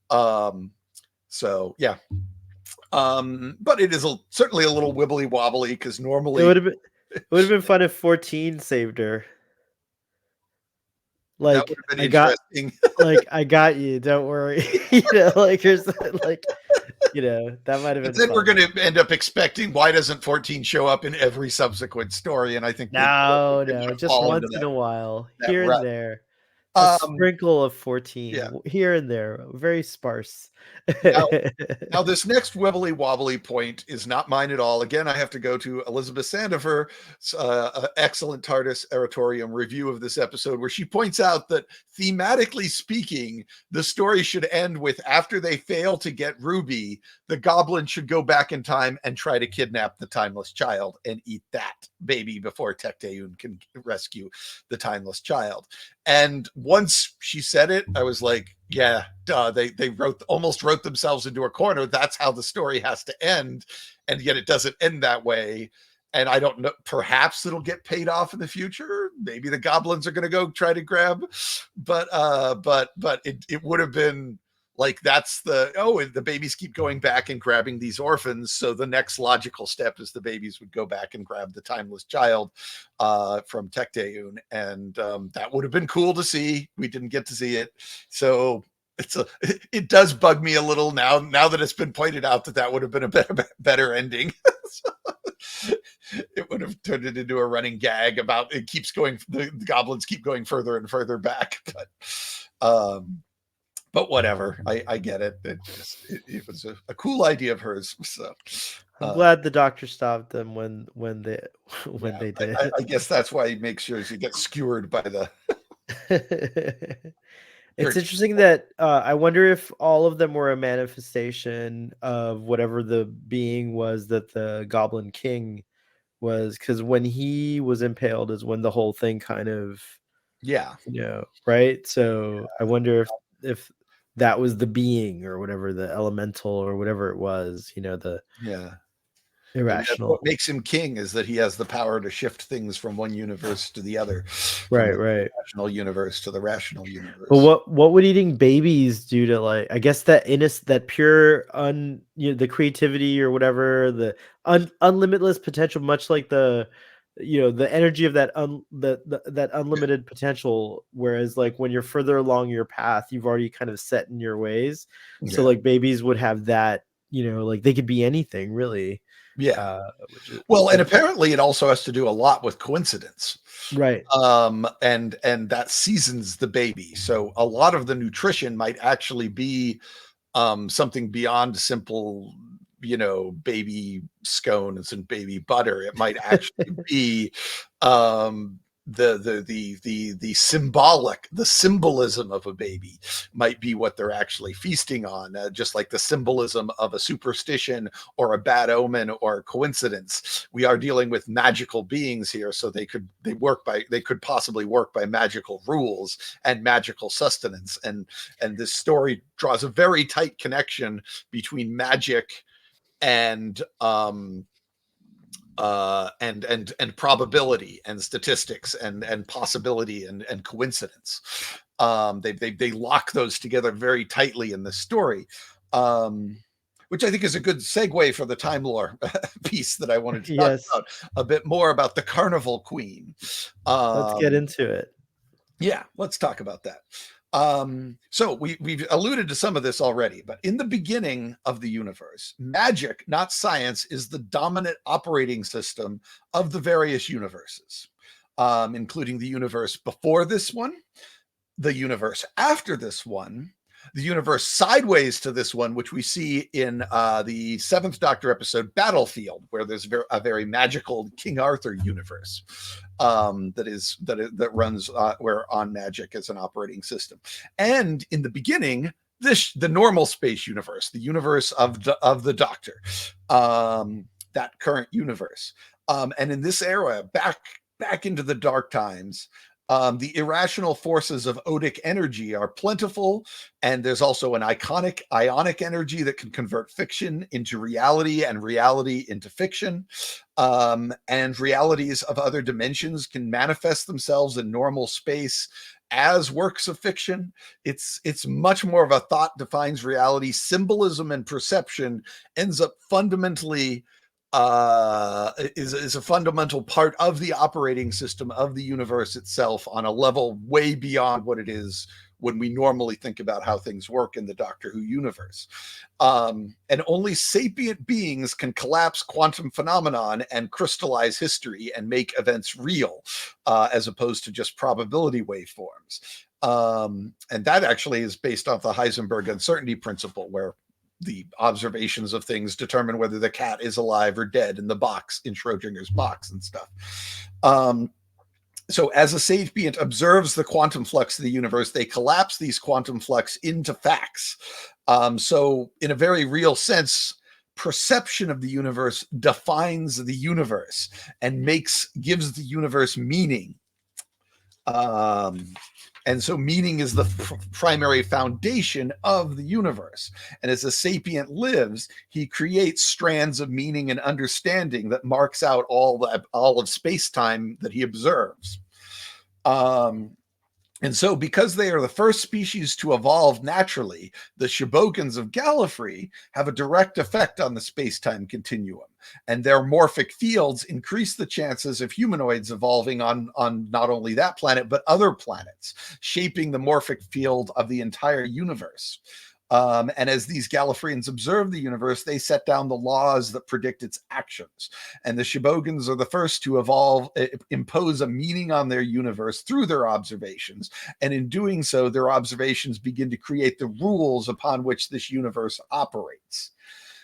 So yeah. But it is certainly a little wibbly wobbly because normally
it would have been fun if 14 saved her. Like,
that would have been interesting.
I got you. Don't worry. That might have been.
Then we're going to end up expecting, why doesn't 14 show up in every subsequent story? And I think
no, just once in a while, here and there. A sprinkle of 14 here and there, very sparse.
Now, this next wibbly wobbly point is not mine at all. Again, I have to go to Elizabeth Sandifer's excellent TARDIS Oratorium review of this episode, where she points out that thematically speaking, the story should end with, after they fail to get Ruby, the goblin should go back in time and try to kidnap the timeless child and eat that baby before Tecteun can rescue the timeless child. And once she said it, I was like, yeah, duh, they almost wrote themselves into a corner. That's how the story has to end. And yet it doesn't end that way. And I don't know, perhaps it'll get paid off in the future. Maybe the goblins are going to go try to grab, but it would have been like, the babies keep going back and grabbing these orphans. So the next logical step is the babies would go back and grab the timeless child from Tecteun. And that would have been cool to see. We didn't get to see it. So it does bug me a little now that it's been pointed out that would have been a better ending. it would have turned it into a running gag about it keeps going. The goblins keep going further and further back, but whatever. I get it. It was a cool idea of hers. So
I'm glad the doctor stopped them when they when
yeah,
they did.
I guess that's why he makes sure you get skewered by the.
It's interesting that I wonder if all of them were a manifestation of whatever the being was that the Goblin King was, because when he was impaled is when the whole thing kind of,
Yeah.
right? So I wonder if that was the being or whatever, the elemental or whatever it was, the
Yeah. Maybe that's
irrational.
what makes him king, is that he has the power to shift things from one universe to the other, from
Right,
the
right.
irrational universe to the rational
But
universe.
what would eating babies do to, like, I guess that that pure the creativity or whatever, the unlimitless potential, much like the energy of that that unlimited potential, whereas like when you're further along your path, you've already kind of set in your ways. So
Yeah.
like babies would have that, like they could be anything really.
Yeah.
Which is
Well, and apparently it also has to do a lot with coincidence.
right.
And that seasons the baby. So a lot of the nutrition might actually be something beyond simple, baby scones and baby butter. It might actually be um the symbolism of a baby might be what they're actually feasting on, just like the symbolism of a superstition or a bad omen or a coincidence. We are dealing with magical beings here, so they could possibly work by magical rules and magical sustenance, and this story draws a very tight connection between magic and and probability and statistics and possibility and coincidence. They lock those together very tightly in this story, which I think is a good segue for the Time Lore piece that I wanted to talk
Yes,
about a bit more about the Carnival Queen.
let's get
Um,
into it.
yeah, let's talk about that. So we've alluded to some of this already, but in the beginning of the universe, magic, not science, is the dominant operating system of the various universes, including the universe before this one, the universe after this one, the universe sideways to this one, which we see in the Seventh Doctor episode Battlefield, where there's a very magical King Arthur universe that runs where on magic as an operating system, and in the beginning, the normal space universe, the universe of the Doctor, that current universe, and in this era, back into the dark times. The irrational forces of odic energy are plentiful, and there's also an ionic energy that can convert fiction into reality and reality into fiction. And realities of other dimensions can manifest themselves in normal space as works of fiction. It's much more of a thought defines reality. Symbolism and perception ends up fundamentally is a fundamental part of the operating system of the universe itself, on a level way beyond what it is when we normally think about how things work in the Doctor Who universe. And only sapient beings can collapse quantum phenomenon and crystallize history and make events real, as opposed to just probability waveforms. And that actually is based off the Heisenberg uncertainty principle, where the observations of things determine whether the cat is alive or dead in the box, in Schrodinger's box and stuff. So as a sapient observes the quantum flux of the universe, they collapse these quantum flux into facts. So in a very real sense, perception of the universe defines the universe and gives the universe meaning. And so meaning is the primary foundation of the universe. And as a sapient lives, he creates strands of meaning and understanding that marks out all of space-time that he observes. And so, because they are the first species to evolve naturally, the Shibokans of Gallifrey have a direct effect on the space-time continuum, and their morphic fields increase the chances of humanoids evolving on not only that planet, but other planets, shaping the morphic field of the entire universe. And as these Gallifreyans observe the universe, they set down the laws that predict its actions. And the Shibogans are the first to impose a meaning on their universe through their observations. And in doing so, their observations begin to create the rules upon which this universe operates.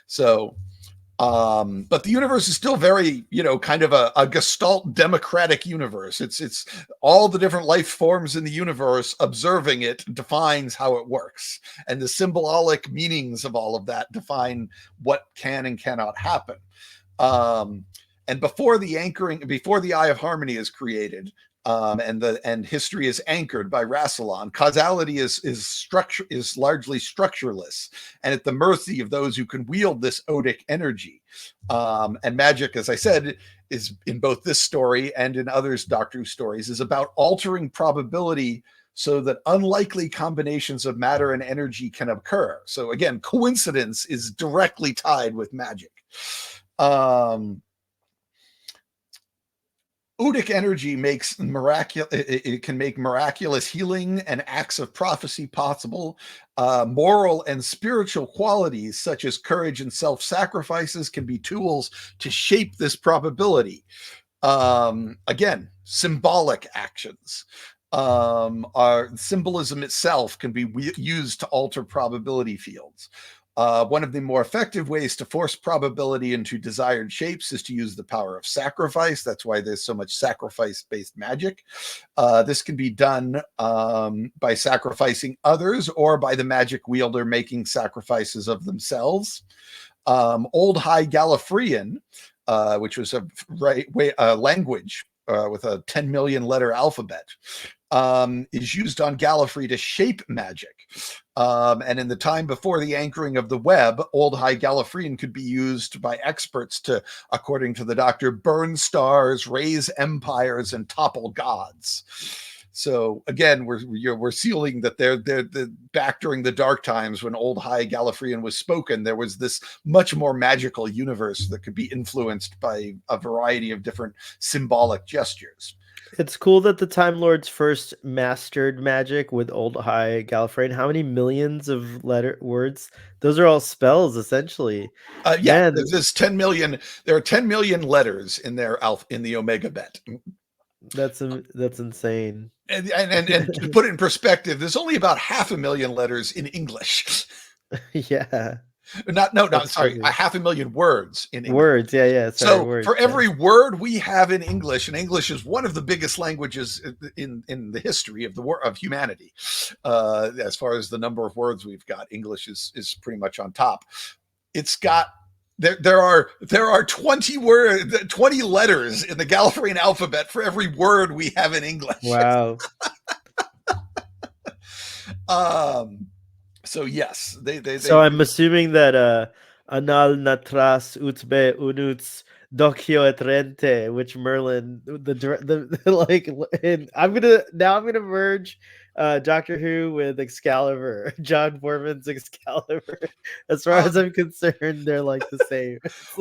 So, but the universe is still very, kind of a gestalt democratic universe. It's all the different life forms in the universe observing it defines how it works, and the symbolic meanings of all of that define what can and cannot happen. And before the Eye of Harmony is created, and history is anchored by Rassilon, causality is largely structureless and at the mercy of those who can wield this odic energy. And magic, as I said, is in both this story and in others Doctor Who stories, is about altering probability so that unlikely combinations of matter and energy can occur. So again, coincidence is directly tied with magic. Odic energy makes it can make miraculous healing and acts of prophecy possible. Moral and spiritual qualities such as courage and self-sacrifices can be tools to shape this probability. Again, symbolic actions. Our symbolism itself can be used to alter probability fields. One of the more effective ways to force probability into desired shapes is to use the power of sacrifice. That's why there's so much sacrifice-based magic. This can be done by sacrificing others or by the magic wielder making sacrifices of themselves. Old High Gallifreyan, which was a language with a 10 million letter alphabet, is used on Gallifrey to shape magic. And in the time before the anchoring of the web, Old High Gallifreyan could be used by experts to, according to the Doctor, burn stars, raise empires, and topple gods. So again, we're sealing that they're back during the dark times when Old High Gallifreyan was spoken. There was this much more magical universe that could be influenced by a variety of different symbolic gestures.
It's cool that the Time Lords first mastered magic with Old High Gallifreyan. How many millions of words? Those are all spells, essentially.
Yeah, there's 10 million. There are 10 million letters in their in the Omega Bet.
That's insane.
And to put it in perspective, there's only about 500,000 letters in English.
Yeah.
Sorry, 500,000 words in English.
Words, yeah.
Sorry, so words, for every word we have in English, and English is one of the biggest languages in the history of humanity. As far as the number of words we've got, English is pretty much on top. It's got there are 20 letters in the Gallifreyan alphabet for every word we have in English.
Wow.
So yes,
So I'm assuming that anal natras utbe unuts docio et rente, which Merlin the like, and I'm gonna merge Doctor Who with Excalibur, John Foreman's Excalibur. As far as I'm concerned, they're like the same.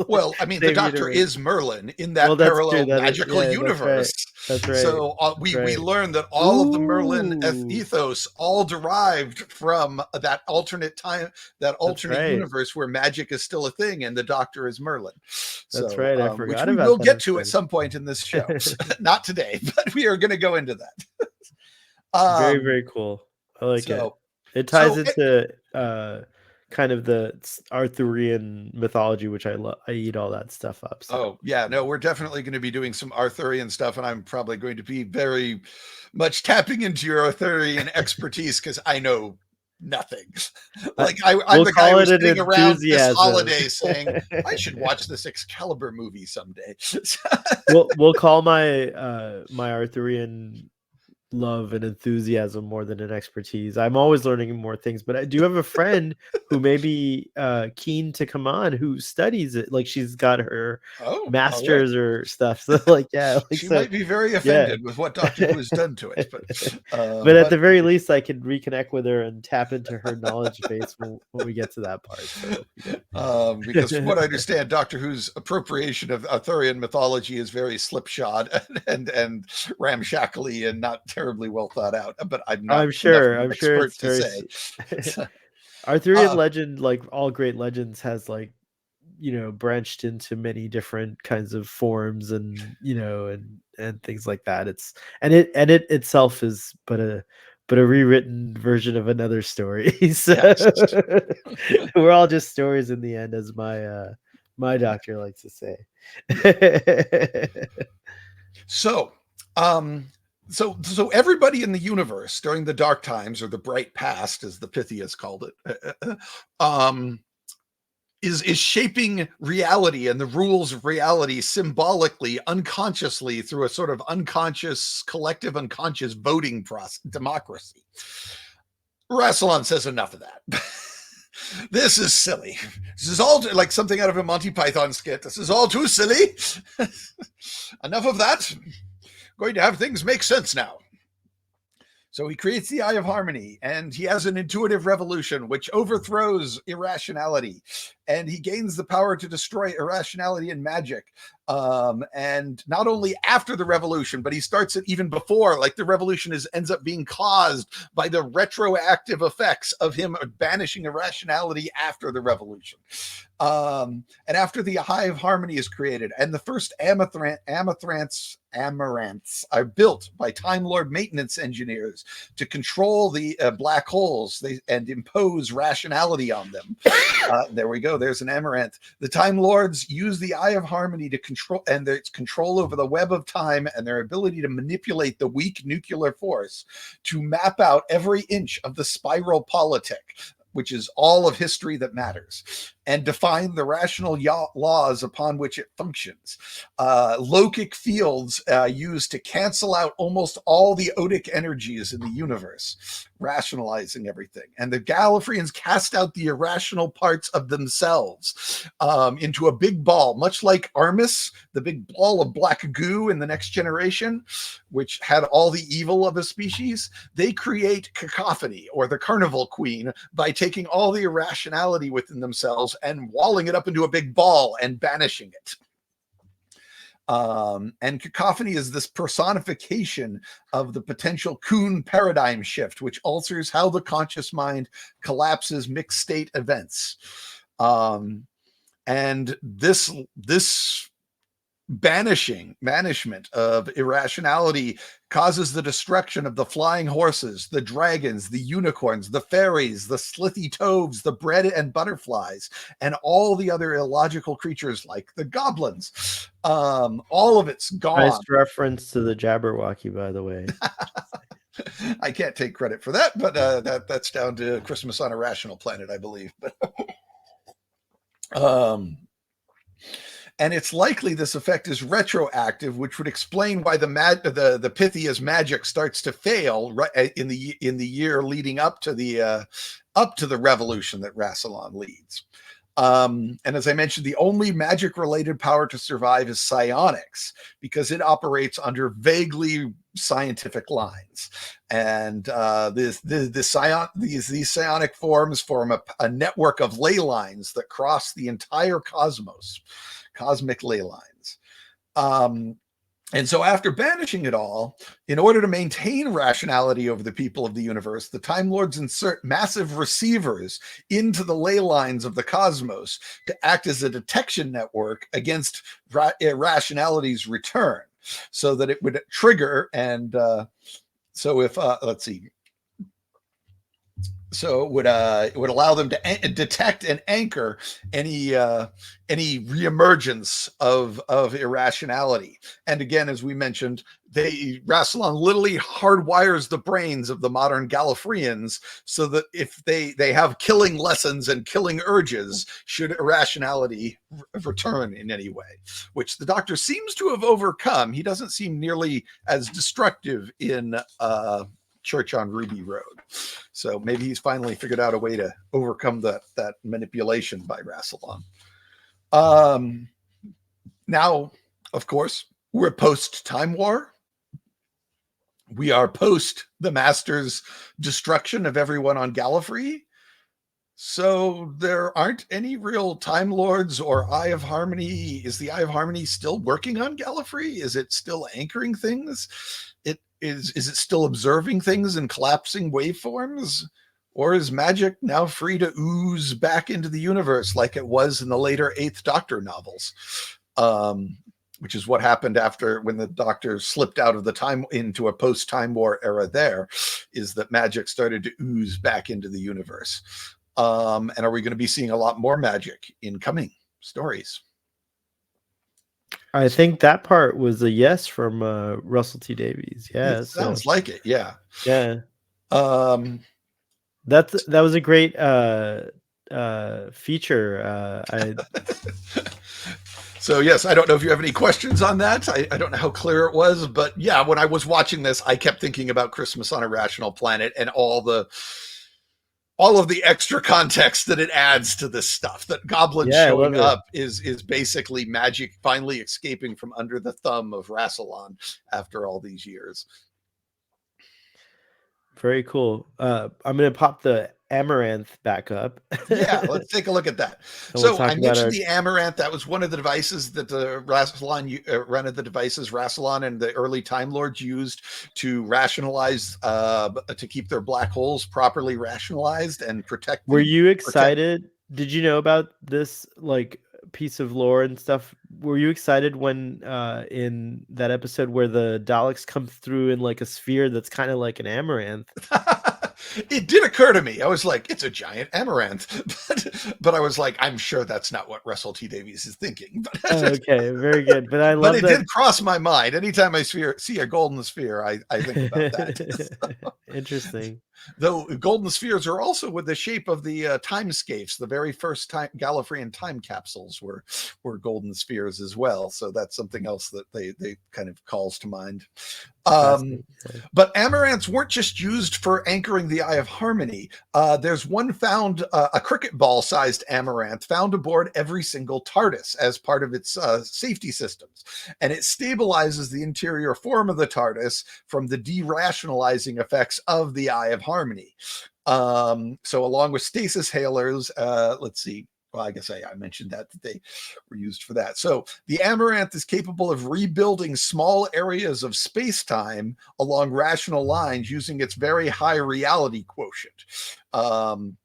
Well, I mean, the Doctor is Merlin in that parallel magical universe.
That's right.
So we learned that all of the Merlin ethos all derived from that alternate time, that alternate universe where magic is still a thing, and the Doctor is Merlin.
That's right. I forgot
which
about
we'll get to at some point in this show. Not today, but we are going to go into that.
Very, very cool. I like it. It ties into kind of the Arthurian mythology, which I love. I eat all that stuff up. So.
Oh yeah, no, we're definitely going to be doing some Arthurian stuff, and I'm probably going to be very much tapping into your Arthurian expertise because I know nothing. Like I'm the guy who's sitting around this holiday saying I should watch this Excalibur movie someday.
We'll call my my Arthurian love and enthusiasm more than an expertise. I'm always learning more things, but I do have a friend who may be keen to come on who studies it. Like she's got her master's or stuff. So like, yeah, like,
she might be very offended with what Doctor Who has done to it.
But at the very least, I could reconnect with her and tap into her knowledge base when we get to that part. So, yeah.
Because from what I understand, Doctor Who's appropriation of Arthurian mythology is very slipshod and ramshackly and not terribly well thought out. But I'm sure
it's very
say.
Arthurian legend, like all great legends, has like, branched into many different kinds of forms, and and things like that. It itself is but a rewritten version of another story. So
Yes.
we're all just stories in the end, as my doctor likes to say.
So, so everybody in the universe during the dark times, or the bright past, as the Pythias called it, is shaping reality and the rules of reality symbolically, unconsciously, through a sort of unconscious, collective unconscious voting process, democracy. Rassilon says enough of that. This is silly. This is all like something out of a Monty Python skit. This is all too silly. Enough of that. Going to have things make sense now. So he creates the Eye of Harmony, and he has an intuitive revolution which overthrows irrationality, and he gains the power to destroy irrationality and magic. And not only after the revolution, but he starts it even before. Like, the revolution ends up being caused by the retroactive effects of him banishing irrationality after the revolution. And after the Eye of Harmony is created, and the first Amaranths are built by Time Lord maintenance engineers to control the black holes and impose rationality on them. There we go. There's an Amaranth. The Time Lords use the Eye of Harmony to control, and its control over the web of time, and their ability to manipulate the weak nuclear force to map out every inch of the spiral politic, which is all of history that matters, and define the rational laws upon which it functions. Lokic fields used to cancel out almost all the odic energies in the universe, rationalizing everything. And the Gallifreyans cast out the irrational parts of themselves into a big ball, much like Armis, the big ball of black goo in The Next Generation, which had all the evil of a species. They create Cacophony, or the Carnival Queen, by taking all the irrationality within themselves and walling it up into a big ball and banishing it. And Cacophony is this personification of the potential Kuhn paradigm shift, which alters how the conscious mind collapses mixed state events. And this banishment of irrationality causes the destruction of the flying horses, the dragons, the unicorns, the fairies, the slithy toads, the bread and butterflies, and all the other illogical creatures like the goblins. All of it's gone.
Nice reference to the Jabberwocky, by the way.
I can't take credit for that, but that's down to Christmas on a Rational Planet, I believe. And it's likely this effect is retroactive, which would explain why the Pythia's magic starts to fail right in the year leading up to the revolution that Rassilon leads. And as I mentioned, the only magic-related power to survive is psionics, because it operates under vaguely scientific lines. And these psionic forms form a network of ley lines that cross the entire cosmos. Cosmic ley lines. And so after banishing it all, in order to maintain rationality over the people of the universe, the Time Lords insert massive receivers into the ley lines of the cosmos to act as a detection network against irrationality's return, so that it would trigger. And so if, let's see, so it would allow them to detect and anchor any reemergence of irrationality. And again, as we mentioned, Rassilon literally hardwires the brains of the modern Gallifreyans so that if they have killing lessons and killing urges should irrationality return in any way, which the Doctor seems to have overcome. He doesn't seem nearly as destructive in Church on Ruby Road. So maybe he's finally figured out a way to overcome that manipulation by Rassilon. Now, of course, we're post Time War. We are post the Master's destruction of everyone on Gallifrey. So there aren't any real Time Lords or Eye of Harmony. Is the Eye of Harmony still working on Gallifrey? Is it still anchoring things? Is it still observing things in collapsing waveforms? Or is magic now free to ooze back into the universe like it was in the later Eighth Doctor novels? Which is what happened after when the Doctor slipped out of the time into a post-Time War era there, is that magic started to ooze back into the universe. And are we going to be seeing a lot more magic in coming stories?
I think that part was a yes from Russell T Davies. Yeah,
It sounds like it. Yeah.
yeah.
Um,
That was a great feature.
So yes, I don't know if you have any questions on that. I don't know how clear it was, but yeah, when I was watching this, I kept thinking about Christmas on a Rational Planet and all of the extra context that it adds to this stuff. That Goblin showing up is basically magic finally escaping from under the thumb of Rassilon after all these years.
Very cool. I'm gonna pop the Amaranth back up.
Yeah, let's take a look at that. So I mentioned the Amaranth. That was one of the devices that the Rassilon and the early Time Lords used to rationalize, to keep their black holes properly rationalized and protect.
Were you excited? Did you know about this like piece of lore and stuff? Were you excited when in that episode where the Daleks come through in like a sphere that's kind of like an amaranth?
It did occur to me. I was like, it's a giant amaranth. But I was like, I'm sure that's not what Russell T Davies is thinking.
Okay, very good. But I love
it did cross my mind. Anytime I see a golden sphere, I think about that.
Interesting.
Though golden spheres are also with the shape of the timescapes. The very first Gallifreyan time capsules were golden spheres as well. So that's something else that they kind of calls to mind. But amaranths weren't just used for anchoring the Eye of Harmony. There's one found, a cricket ball sized amaranth found aboard every single TARDIS as part of its safety systems. And it stabilizes the interior form of the TARDIS from the derationalizing effects of the Eye of Harmony. So along with stasis hailers, let's see. Well, I guess I mentioned that they were used for that. So the Amaranth is capable of rebuilding small areas of space-time along rational lines using its very high reality quotient. And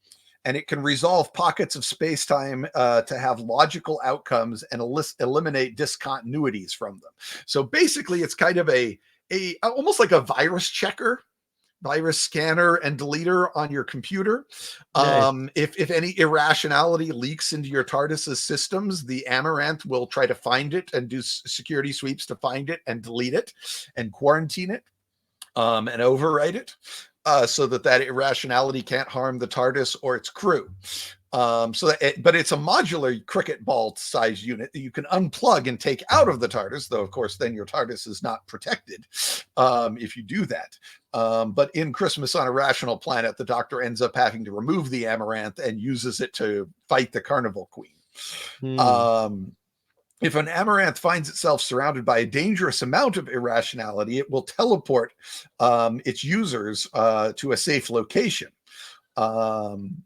it can resolve pockets of space-time to have logical outcomes and eliminate discontinuities from them. So basically, it's kind of a almost like a virus checker, virus scanner and deleter on your computer.
Nice.
If any irrationality leaks into your TARDIS's systems, the Amaranth will try to find it and do security sweeps to find it and delete it and quarantine it and overwrite it so that irrationality can't harm the TARDIS or its crew. But it's a modular cricket ball size unit that you can unplug and take out of the TARDIS, though, of course, then your TARDIS is not protected if you do that. But in Christmas on a Rational Planet, the Doctor ends up having to remove the Amaranth and uses it to fight the Carnival Queen. If an Amaranth finds itself surrounded by a dangerous amount of irrationality, it will teleport its users to a safe location. And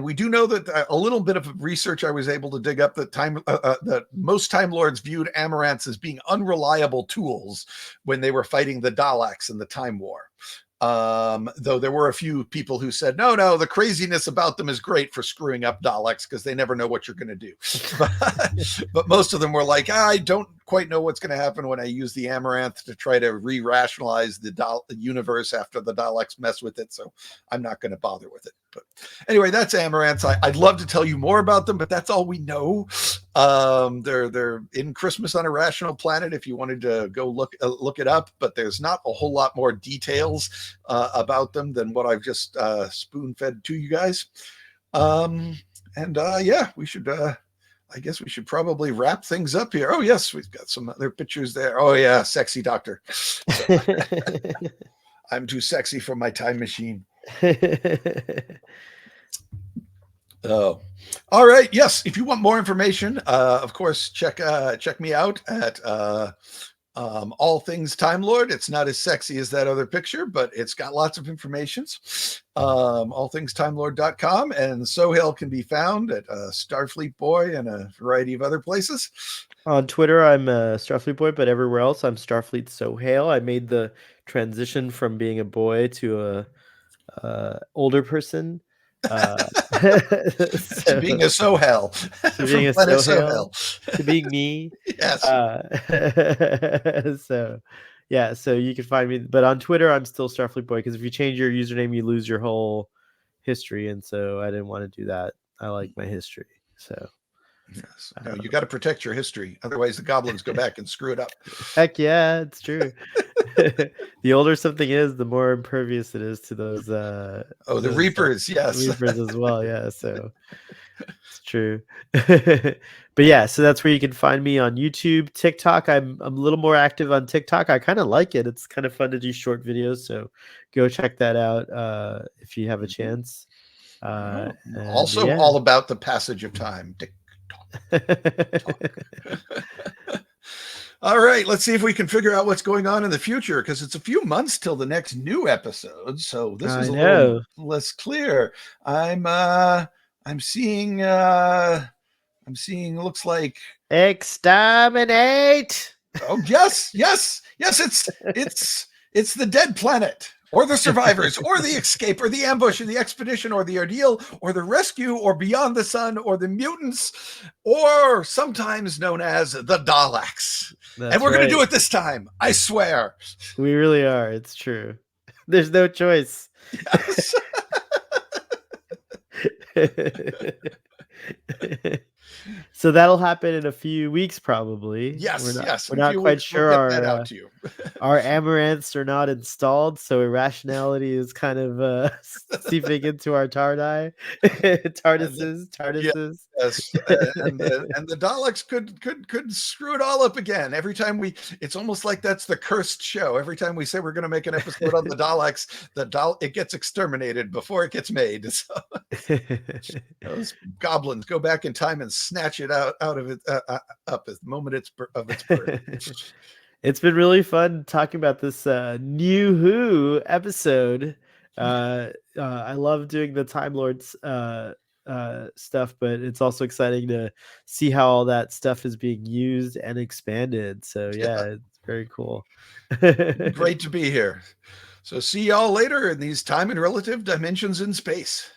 we do know that a little bit of research I was able to dig up that most Time Lords viewed Amaranths as being unreliable tools when they were fighting the Daleks in the Time War. Though there were a few people who said, no, the craziness about them is great for screwing up Daleks because they never know what you're going to do. But most of them were like, I don't quite know what's going to happen when I use the Amaranth to try to re-rationalize the universe after the Daleks mess with it. So I'm not going to bother with it. But anyway, that's Amaranths. I'd love to tell you more about them, but that's all we know. They're in Christmas on a Rational Planet if you wanted to go look it up, but there's not a whole lot more details about them than what I've just spoon-fed to you guys. We should I guess we should probably wrap things up here. Oh yes, we've got some other pictures there. Oh yeah, sexy Doctor. So, I'm too sexy for my time machine. Oh, all right. Yes, if you want more information, of course, check me out at All Things Time Lord. It's not as sexy as that other picture, but it's got lots of information. allthingstimelord.com, and Sohail can be found at Starfleet Boy and a variety of other places.
On Twitter, I'm Starfleet Boy, but everywhere else, I'm Starfleet Sohail. I made the transition from being a boy to older person.
To being a Sohail
to
from
being a
planet
Sohail,
Sohail.
to being me.
Yes.
So yeah, so you can find me, but on Twitter I'm still Starfleet Boy, because if you change your username, you lose your whole history, and so I didn't want to do that. I like my history, so.
Yes. No, you got to protect your history. Otherwise, the goblins go back and screw it up.
Heck yeah, it's true. The older something is, the more impervious it is to those.
The
those,
Reapers, yes.
Reapers as well. Yeah, so it's true. But yeah, so that's where you can find me on YouTube, TikTok. I'm a little more active on TikTok. I kind of like it. It's kind of fun to do short videos. So go check that out if you have a chance.
Also,
yeah.
all about the passage of time. Tick, tock. All right, let's see if we can figure out what's going on in the future, because it's a few months till the next new episode. So this is a little less clear. I'm seeing looks like
exterminate.
Oh yes, it's the dead planet, or the survivors, or the escape, or the ambush, or the expedition, or the ordeal, or the rescue, or beyond the sun, or the mutants, or sometimes known as the Daleks. And we're going to do it this time. I swear.
We really are. It's true. There's no choice.
Yes.
So that'll happen in a few weeks, probably.
Yes,
we're not quite sure.
We'll get that out to you.
Our amaranths are not installed, so irrationality is kind of seeping into our TARDI, TARDISes.
Yes, and the Daleks could screw it all up again. Every time it's almost like that's the cursed show. Every time we say we're going to make an episode on the Daleks, it gets exterminated before it gets made. So those goblins go back in time and snatch it out of it up at the moment of its birth.
It's been really fun talking about this new Who episode. I love doing the Time Lords stuff, but it's also exciting to see how all that stuff is being used and expanded. So yeah, it's very cool.
Great to be here. So see y'all later in these time and relative dimensions in space.